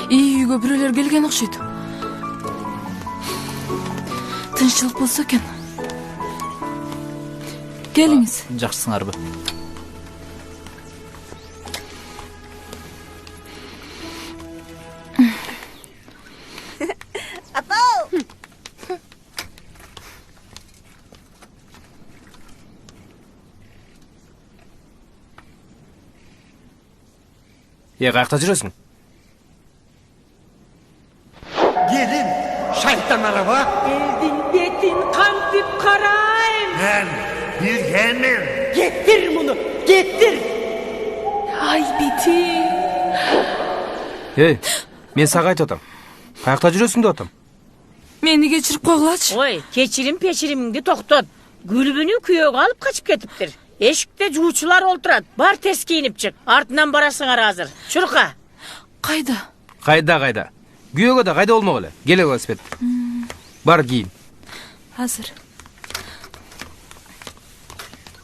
İyi үйгө бирөөлөр келген окшойт. Тынччылык болсо экен. Келиңиз.
Жакшысыңарбы?
Каякта жүрөсүң?
Gelin, şeytan araba.
Eldin betin kampip karayım.
Ben bilgenim.
Getir bunu, getir. Ay beti.
Мен сага айтып атам. Каякта жүрөсүң деп атам.
Мени кечирип койгулачы.
Ой, печиримиңди токтот. Гүлбүнү күйөөгө алып качып кетиптир. Эшикте жуучулар олтурат. Бар тез кийинип чык. Артынан барасыңар азыр. Чурка.
Кайда?
Кайда? Күйөөгө да кайда болмок эле. Кел велосипед. Бар кийин.
Азыр.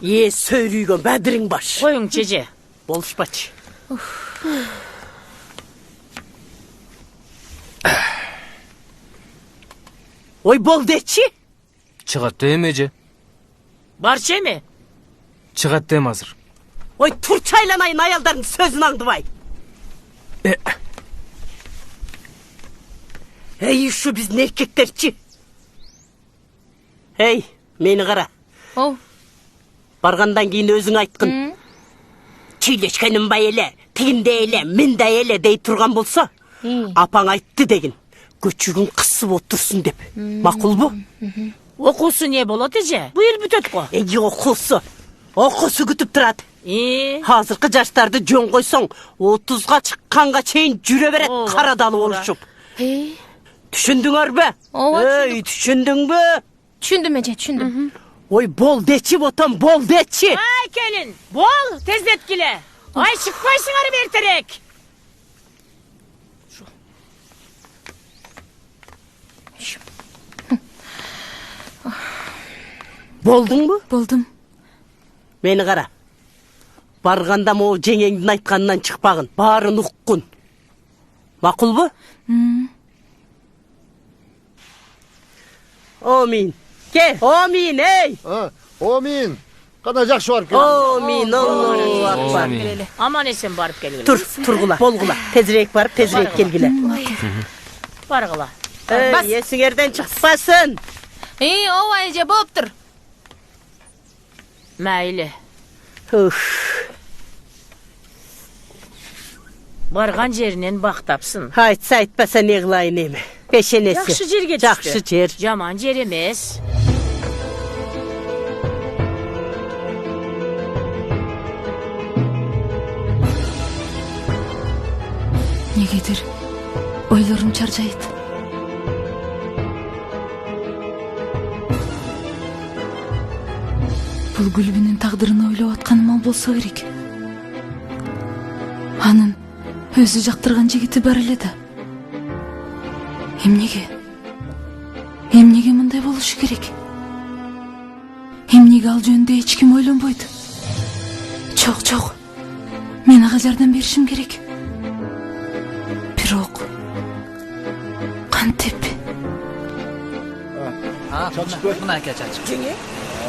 Сөйлүйгөн бадырың баш.
Коюң чеже.
Болушпачы. Ой бол дечи.
Чыгат эми эже.
Барчы эми?
Чыгат эми азыр.
Ой, турчайланайын аялдардың сөзін аңдыбай. Ей, şu біздің еркектерчі. Ей, мені қара.
Оу.
Барғандан кейін өзің айтқын. Чүйлешкенім бай еле, тигінде еле, мінді еле дей тұрған болса, апаң айтты деген. Көчігін қысып отырсын деп. Мақұл бұ?
Окуусу не болот эже? Бу ел бүтөт го.
Ей, оқусы. Оқусы күтіп тұрады. Hazırkı жаштарды жөн қойсаң, 30-ға шыққанға чейін жүре берет қарадалы олышып. Түшіндің бе? Ей, түшіндің бе?
Түшіндім эже, түшіндім.
Ой, бол дечи ботам, бол дечи.
Ай, келин, бол, тездет келе. Ай, шықпайсыңар бертерек.
Болдың бу?
Болдым.
Мені қара. Барғанда моу жеңеңдің айтқанынан шықпағын. Барын ұққын. Мақұл бұ? Омин. Кел. Омин, ей.
Омин. Қана жақшы барып кел.
Омин, Аллаху акбар.
Аман есен барып келгіле.
Тұрғыла, болғыла. Тезірек барып, тезірек келгіле.
Барғыла.
Есіңерден шықпасын.
Ова эже болып тұр.
Мәйлі. Барған жерінен бақтапсың.
Айтса айтпаса не қылайын еме. Пешенесі.
Жақшы жерге түсті.
Жақшы жер.
Жаман жер емес.
Негедір ойларым чаржайды. Бұл Гүлбенің тағдырын ойлап атқаным болса керек. Анын өзі жақтырған жігіті бар эле да. Эмнеге мындай болушу керек? Эмнеге ал жөнүндө эч ким ойлонбойт? Жок. Мен ага жардам беришим керек. Бирок кантип?
Мына әке чачып.
Жеңе,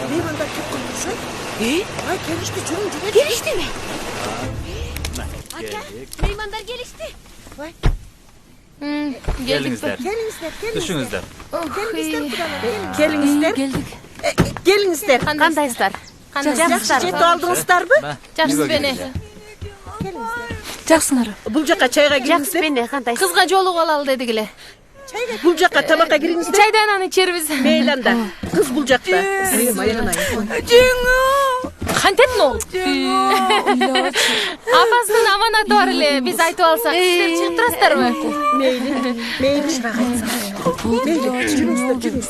меймандар кеп қалмаса? Ай, келишти, жүрүң. Келишти ме?
Aka, meymanlar gelişti.
Gelingizler. Düşünüzler.
Gelingizler. Gelingizler.
Kandaysızlar.
Жақсы жет алдыңыздар бі?
Жақсы бені.
Жақсыңар.
Бұл жаққа чайға кіріңіздер.
Жақсы бені, қандай. Қызға жолу қалалы дедігіле.
Бұл жаққа табаққа кіріңіздер.
Чайдан аны içerбиз.
Мейланда. Қыз бұл жақта.
Жеңу. Қантетін ол? Апасының аманаты бар еле. Біз айтып алсақ, сіздер шығып тұрасыздар ма?
Мейлі шырақ айтсақ.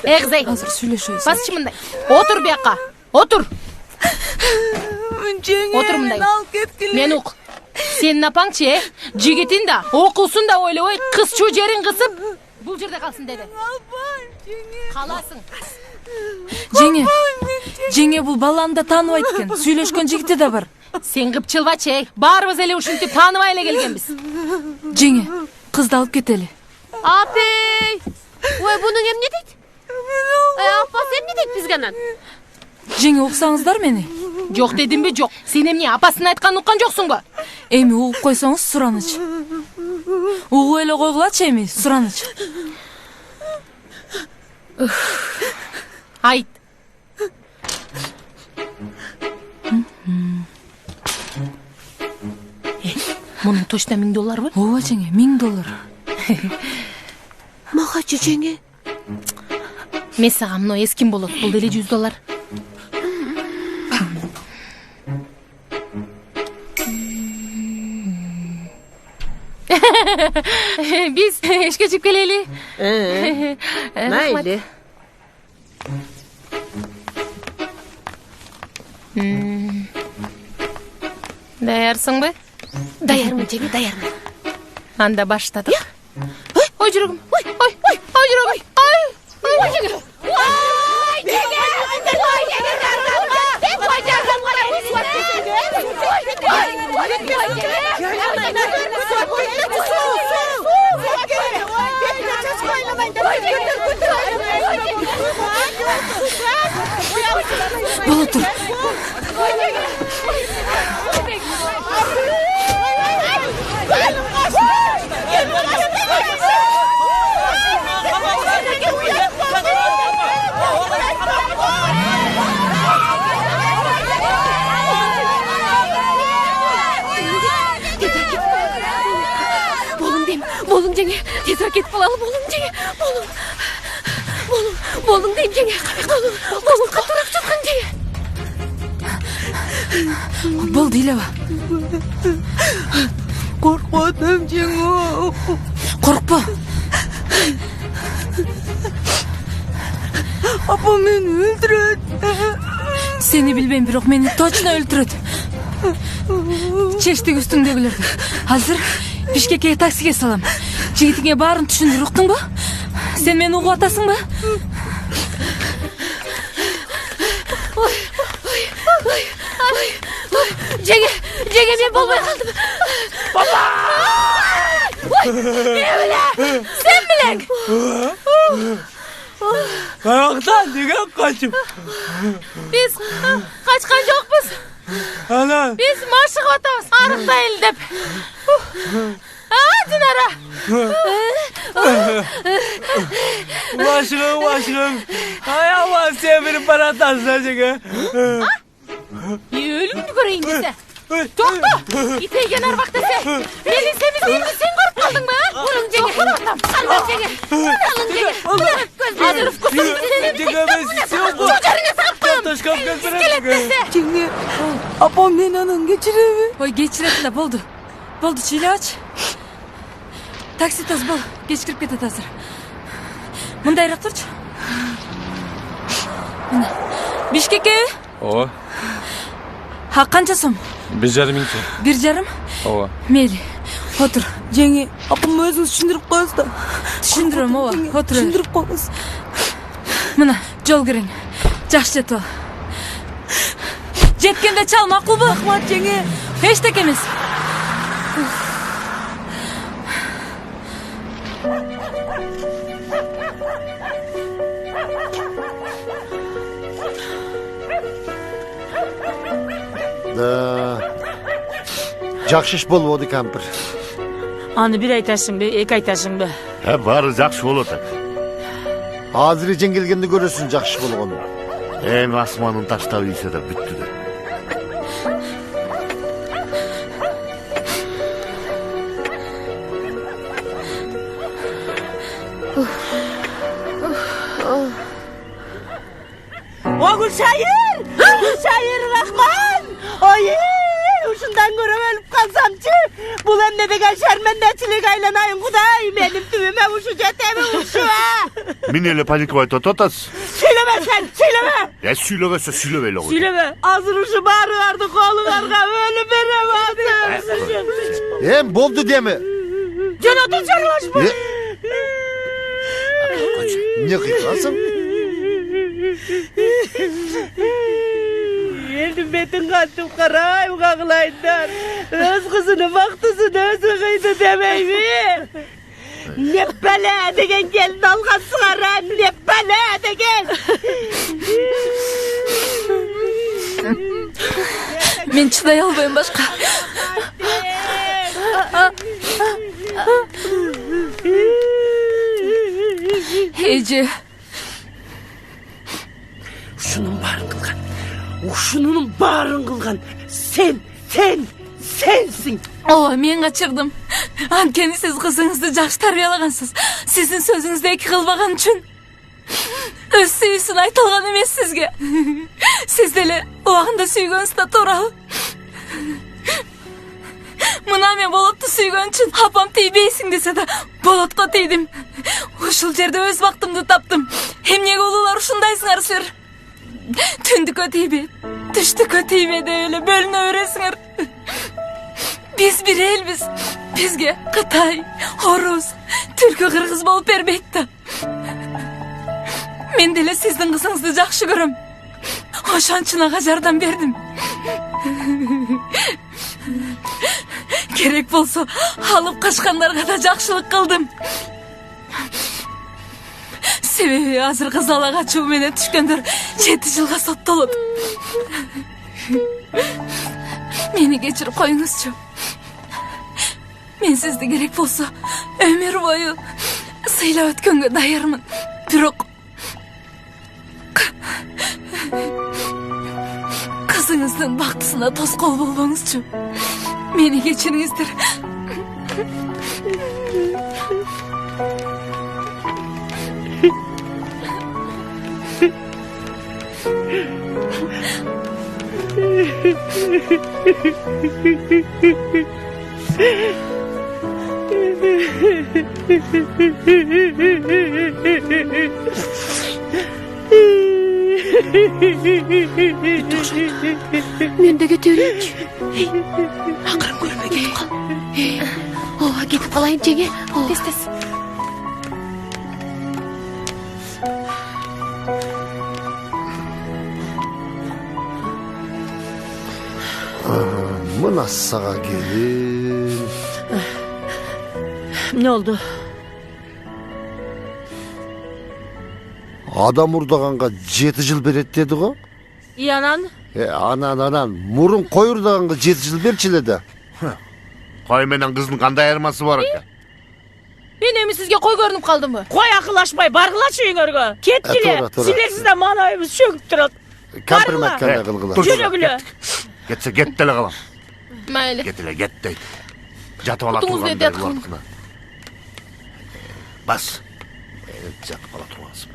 Қызай.
Азыр сүйлөшөбүз.
Басшы мындай. Отыр бияққа. Отыр. Отыр мындай. Мен уқ. Сенің апаң че, жігітін да, оқылсын да ойлай, қыз шу жерін қысып, бұл жерде қалсын деді. Қаласың.
Жеңе бұл баланы да танып айткен. Сүйлөшкөн жигити да бар.
Сен қыпчылба чей. Барбыз эле ушинтип тааныбай эле келгенбиз.
Жеңе, кызды алып кетели.
Апей! Ой, буның эмне дейт? Апасы эмне дейт бизге анан?
Жеңе, уксаңыздар мени?
Жок дедимби, жок. Сен эмне апасын айтканын уккан жоксуңбу?
Эми угуп койсоңуз сураныч. Угуп эле койгулачы эми, сураныч.
Айт. Мұның точно $1000 бі?
Ооба жеңе, $1000.
Мағачы жеңе. Мен саған мынау еским болот, бұл деле $100. Biz işe çıkıp geleli.
Neyli?
Dayarsın mı?
Dayarım Cemil, dayarım.
Anda başladık. Oy жүрегім. Ой, жүрегім. Ой, жүрегім.
Бола тур.
Болың жеңе, тезірек кетіп қалалы, болың жеңе, болың дейм жеңе, болың қатырақ жатқан жеңе.
Болды, илева.
Қорқадым жеңе.
Қорқпа.
Апам мені өлтіреді.
Seni bilmem, бірақ meni точно өлтіреді. Чештік үстіңдегілерді. Hazır Бишкекке таксиге салам. Жігітіңе барын түшіндір, ұқтың ба? Сен мені ұғып атасың ба?
Жеңе, мен болмай қалдым.
Баба!
Sen bilek.
Ayaktan деген kaçım.
Biz kaçkan жоқпыз.
Ana.
Biz машық атамыз, арықтайыл деп. Динара.
Başım. Ayağıma sen beni para atarsın жеңе.
Өлімді көрейін десе. Жоқта, итейген арбақ десе. Мені семізгенді сен көріп қалдың ба? Ұрын жеңе, қалың жеңе. Азырып көсіңді
Жеңе, апам мен анан кечиреби?
Ой, кечирет да, болды. Болды, чиле ач. Такси таз бол, кечкирип кетет азыр. Мындайраак турчу. Мына. Бишкекке?
Ооба.
Қанша сом?
1,5 сом.
1,5?
Ооба.
Мейлі, отыр.
Жеңе, апам өзіңіз түшіндіріп қойыңыз да.
Түшіндірем, ооба, отыр.
Түшіндіріп қойыңыз.
Мына, жол кірің. Жақсы жетіп ал. Жеткенде чал, мақұл ба?
Рахмат, жеңе.
Ештек емес.
Жақшы іш болуды кампір.
Аны бір айтасың бе, екі айтасың бе?
Бары жақсы болады.
Азыр жеңгелгенді көресің жақшы болғаны.
Эми асманын таштап ийсе да бүттү да.
Gülşahir Rahman! Oy! Uşundan görüp ölüp kalsamçı. Bu ne degen şermendeçilik aylanayın Kuday. Benim tüvüme uşu jetemi uşu ha.
Мен эле паниковать ототас.
Söyleme sen, söyleme.
Сүйлөгөсө сүйлөбөй эле кой.
Söyleme. Hazır uşu bari vardı kollarga ölüp veremezdim.
Boldu demi.
Jonathan çarlaşma.
Ne kıyıklasın?
Eldim betin kattım karay ukaklayından. Öz kızını baktısını özü kıydı demey mi? Ne bela degen gelin algan sigara, ne bela degen.
Men çıday albayım başka. Ece.
Uşunun barın kılgan. Uşunun barın kılgan. Sensin.
Ооба, мен качырдым. Анткени сиз кызыңызды жакшы тарбиялагансыз. Сиздин сөзүңүздү эки кылбаган үчүн. Өз сүйүүсүн айта алган эмес сизге. Сиз деле убагында сүйгөнсүз да туурабы? Мына мен Болотту сүйгөн үчүн апам тийбейсиң десе да Болотко тийдим. Ушул жерде өз бактымды таптым. Эмнеге улуулар ушундайсыңар силер? Түндүккө тийбей, түштүккө тийбей деп эле бөлүнө бересиңер. Биз бир элбиз. Бизге Кытай, Орус, Түркү, Кыргыз болуп бербейт да. Мен деле сиздин кызыңызды жакшы көрөм. Ошон үчүн ага жардам бердим. Керек болсо, алып качкандарга да жакшылык кылдым. Себеби азыркы зала качуу менен түшкөндөр 7 жылга соттолот. Мени кечирип коюңузчу. Мен сизди керек болсо өмүр бою сыйлап өткөнгө даярмын. Бирок кызыңыздын бактысына тоскоол болбоңузчу. Мени кечириңиздер.
Мен де кетерейинчи. Акырын көрбөй кетип кал. Ооба кетип калайын жеңе. Тез.
Mına sağa gelin.
Ne oldu?
Adam urdağanға 7 жыл берет dedi go.
İyi anan.
Anan. Murun koy urdağanға 7 жыл берчилedi.
Koy menen kızın kандай ayırması var ekan?
Ben emin sizge koy görünüp kaldım mı?
Koy akıllaşmay, bargılaç uyuңөрgө. Ketkile. Silersiz de manayımız çöküp durat.
Kamprimet kanda kılgılar.
Jürögülü.
Getse get dele kalam.
Mayli.
Get deydi. Jatıp ala
Kutunuz
turgan
dedi
deydi
atın.
ulartkına. Bas. Jatıp ala turgansın.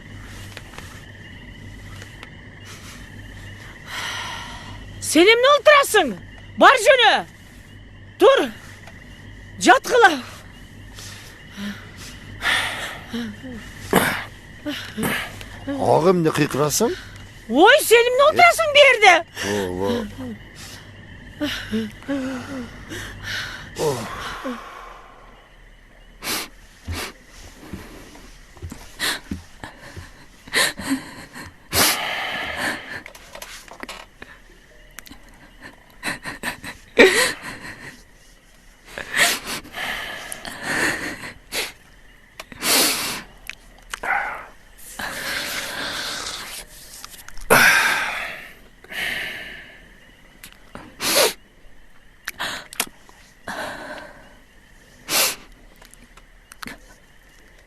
Selim ne oturasın? Bar jönü. Dur. Jatkıla.
Ağım ne kıykırasın?
Oy Selim ne oturasın bir yerde?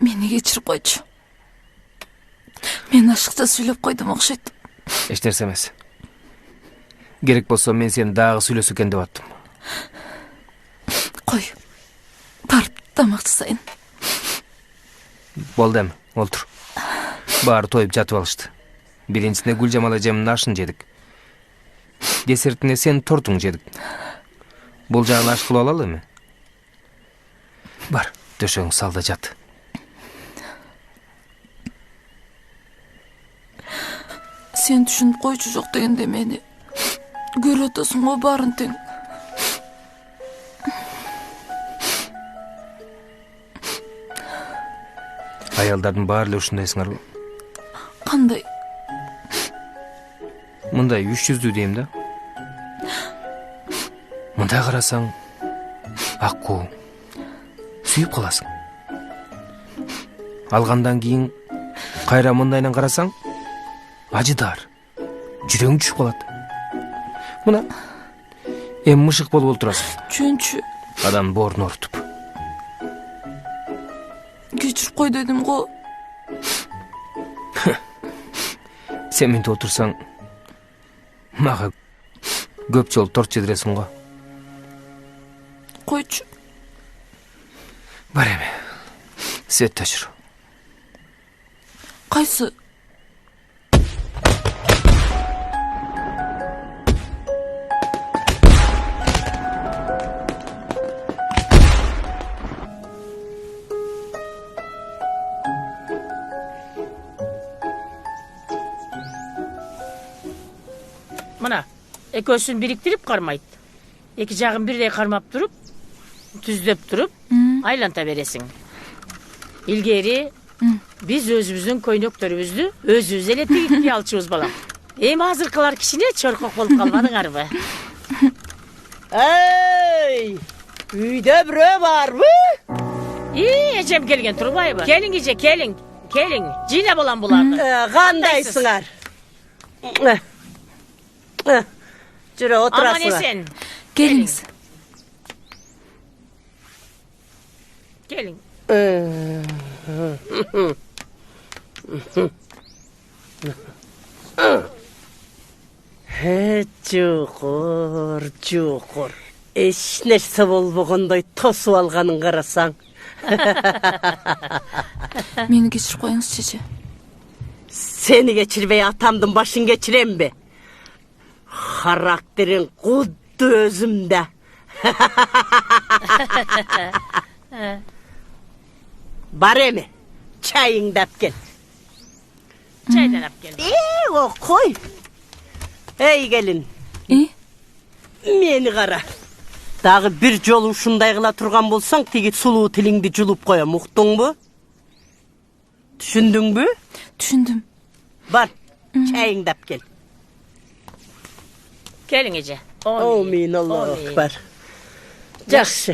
Meni kechirip koyчу. Men ашыкча сүйлөп койдум окшойт.
Эч нерсе эмес. Керек болсо мен сени дагы сүйлөсө экен деп аттым.
Кой. Барып тамак жасайын.
Болду эми, олтур. Баары тоюп жатып алышты. Биринчисине Гүлжамал эжемдин ашын жедик. Десертине сен тортуң жедик. Бул жагын аш кылып алалы эми. Бар, төшөгүң сал да жат.
Sen düşünüp koyчу жок дегенде мени көрүп атасың го барын тең.
Аялдардын баары эле ушундай сыңарбы?
Кандай?
Мындай 300 дейм да. Мындай карасаң аккуу сүйүп каласың. Алгандан кийин кайра мындайынан карасаң ажыдар. Жүрөң түшүп калат. Мына эми мышык болуп отурасың.
Чөнчү.
Адам боорун орутуп.
Кечирип кой дедим го.
Сен менде отурсаң мага көп жолу торт жедиресиң го.
Койчу.
Бар эми. Светте жүр.
Кайсы?
Мына, экөөсүн бириктирип кармайт. Эки жагын бирдей кармап туруп, түздөп туруп, айланта бересиң. Илгери биз өзүбүздүн көйнөктөрүбүздү өзүбүз эле тигип алчубуз балам. Эми азыркылар кичине чоркок болуп калбадыңарбы?
Ey! Үйдө бирөө барбы?
Эжем келген турбайбы? Келиң эже, келиң. Келin, жине болам буларды.
Qandaysınlar? Жүрө
Aman
oturasınlar.
esen.
Geliniz.
Gelin.
Çukur. Eş nerse bolbogondoy tosуп alганын карасаң.
Meni geçir koyunuz çeçe.
Seni geçirmeye atamdın başın geçirem be. Karakterin kuddu özümde. Bare mi? Çayın dap gel.
Çaydan ap gel.
O koy. Ey gelin. Meni kara. Dağı bir jol uşunday kıla turgan bolsaң, tegi suluğu tilingdi julup koyam, uktun bu? Düşündün mü?
Düşündüm.
Bar, çayın dap gel.
Gelin Ece.
Amin Allahu Ekber. Жақсы,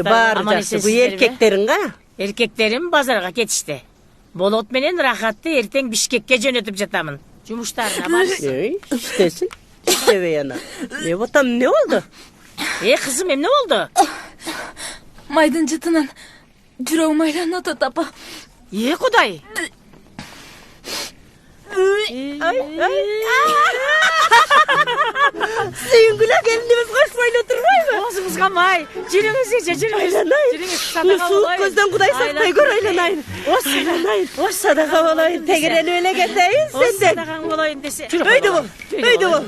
бар жақсы. Bu erkeklerin ha?
Erkeklerim bazarga ketişti. Bolot menen rahatты erten Bişkekке jönötüp jatamın. Jumuşlarına bar.
İştesin. İşteve yana. Ne batam, ne oldu?
Kızım hem ne oldu?
Maydın jıtынан жүрөгүм айланат атапа.
Kuday.
Süngüle kendimiz koşmayla oturmayla.
Ağzımız kamay. Jiriniz Ece, jiriniz.
Aylanayın. Soğuk gözden kuday saklay gör aylanayın. Aylanayın. Oş sadaka olayın. Tegeren öyle geteyin
Oş
senden.
sadakan olayın dese.
Öyle bu. Öyle bu.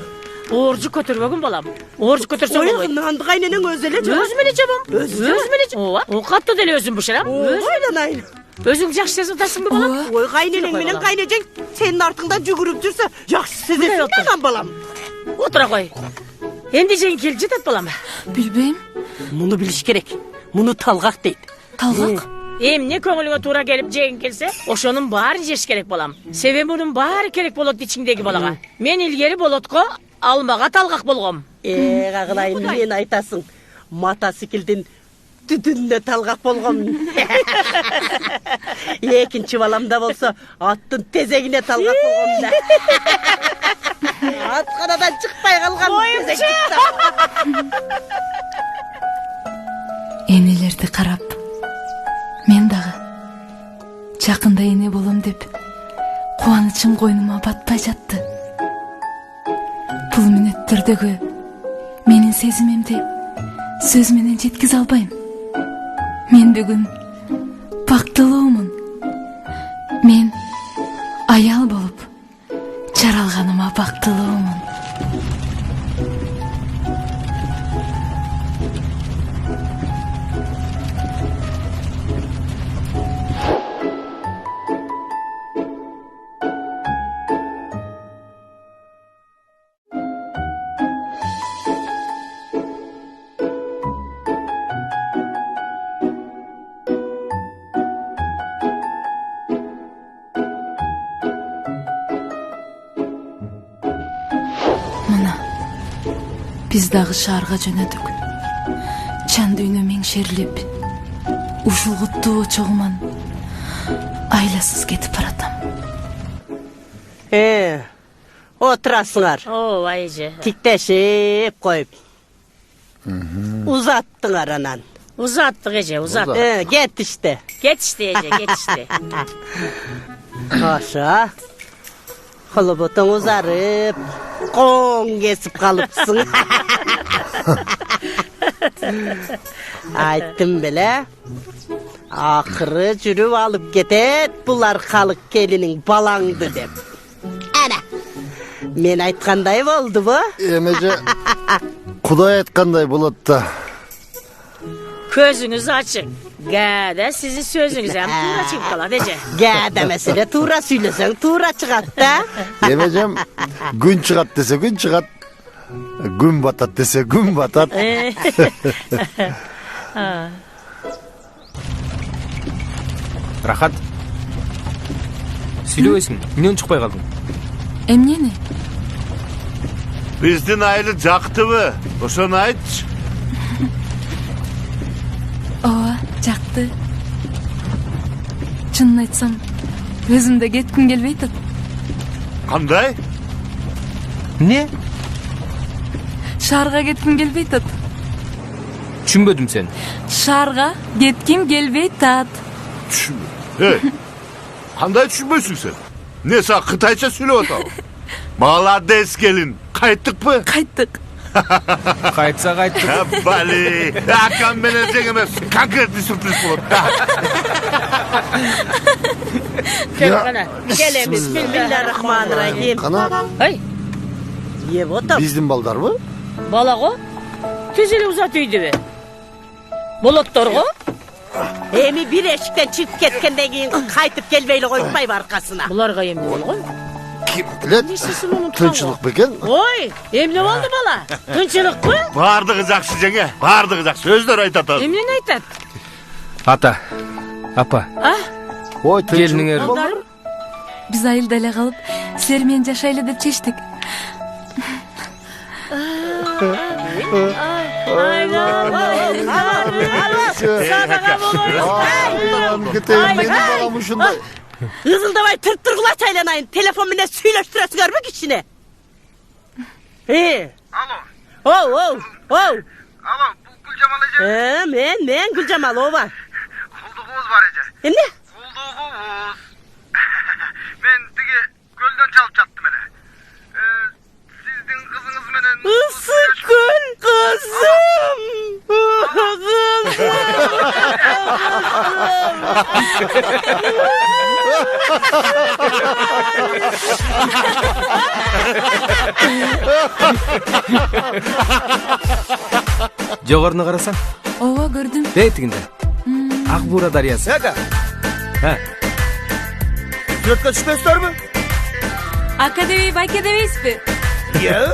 Oğurcu götürmegin balam. Oğurcu götürsem olayın.
Oyun nandı kaynenen özele cevap.
Özmene cevap. Özmene cevap. O katlı deli özüm bu şeram.
Aylanayın.
Özün жақсы сезілтасың ба балам?
Ой, қайненең менен қайнежең сенің артыңдан жүгіріп жүрсе, жақсы сезесің маған балам.
Отыра қой. Енді жең келіп жетеді балам.
Bilbeyim.
Мұны біліш керек. Мұны талғақ дейді.
Талғақ?
Эмне көңіліңе тура келіп жең келсе, ошонун баарын жеш керек балам. Себеби мунун баары керек болот ичиңдеги балага. Мен илгери болотко алмага талгак болгом.
Кагылайын, мен айтасың. Мотоциклдин түтүнүнө талгак болгом. Экинчи баламда болсо, аттын тезегине талгак болгом да. Атканадан чыкпай калган тезек.
Энелерди карап, мен дагы жакында эне болом деп кубанычым койнума батпай жатты. Бул мүнөттөрдөгү менин сезимимди сөз менен жеткизе албайм. Мен бүгүн бактылуумун. Мен аял болуп жаралганыма бактылуумун. Biz dagы шаарга жөнөдүк. Чан дүйнө меңшерилип, ушул куттуу чогуман айласыз кетип баратам.
Отурасыңар.
Ооба Эже.
Тиктешип коюп. Узаттыңар анан.
Узаттык Эже, узаттык.
Кетишти.
Кетишти Эже, кетишти.
Аша. Колоботоң узарып, коң кесип калыпсың. Айттым беле. Акыры жүрүп алып кетет булар калык келиниң балаңды деп. Ана. Мен айткандай болдубу?
Эмеже Кудай айткандай болот да.
Көзүңүз ачык. Гада сиздин сөзүңүз ham туура чыгып калат Эже.
Гада маселе туура сүйлөсөң туура чыгат да.
Эмежем күн чыгат десе күн чыгат. Күн батат десе күн батат.
Рахат. Сүйлөбөйсүң. Эмнен чыкпай калдың?
Эмнени?
Биздин айыл жактыбы? Ошону айтчы.
Ооба, жакты. Чынын айтсам, Өзüm de кетким келбей атат.
Qanday?
Ne?
Шаарга кетким келбей атат.
Düşünmedim sen.
Шаарга кетким келбей атат.
Hey, qanday tushunmaysan sen? Ne sen Xitaycha söylüp atam? Malades gelin. Qaytdık mı?
Qaytdık.
Qaytsa qaytdık.
Bali. Akam menajer emas. Konkretli sürpriz bo'ladi.
Qana, kelemiz. Bismillahirrahmanirrahim.
Qana.
Hay.
Yeb otam.
Bizdin balдар mı?
Balago. Tezeli uzat uydu. Bolottorgo.
Emi bir eşikten çıkıp ketkenden keyin qaytıp gelmeyle koymayım arkasına.
Bularga emne bolgon?
Kim bilet? Tınçılık beken.
Oy, emne oldu bala? Tınçılık mı?
Bardығы жақсы жеңе. Bardығы жақсы. Сөздер айтатын.
Emne aytat?
Ата. Апа.
Ah,
Oy
Geliniңер.
Biz айылда эле калып, силер менен жашайлы деп чечтик.
Benim balam şunday.
Hızıldamay tırttırgıla çaylanayın. Telefon mene söyleştiresin görmek işine. Alo. Oh.
Alo, bu Gülcemal Ece.
Men Gülcemal o var.
Kulduğumuz var Ece.
Ne?
Kulduğumuz. Ben dige gölden çalıp çattım hele. Sizin kızınız menen...
Isıkın kızım.
Жоғарыны қарасаң.
Ооба, көрдүм.
Рейтингінде. Ақбура дариясы.
Aka.
Ha.
Suratga tushmaysizlarmi?
Aka debey, bayka debeysizmi?
Ya,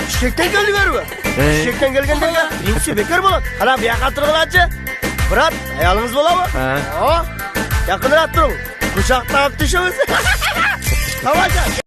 Bishkekdan keldinglarmi? Bishkekdan kelgandanga birinchi bekor bo'ladi. Qara bu yoqqa turg'ilachchi. Brat, ayolingiz bo'ladimi? Ha. Yaqinroq turing. Quchoqlab tushamiz. Tamam.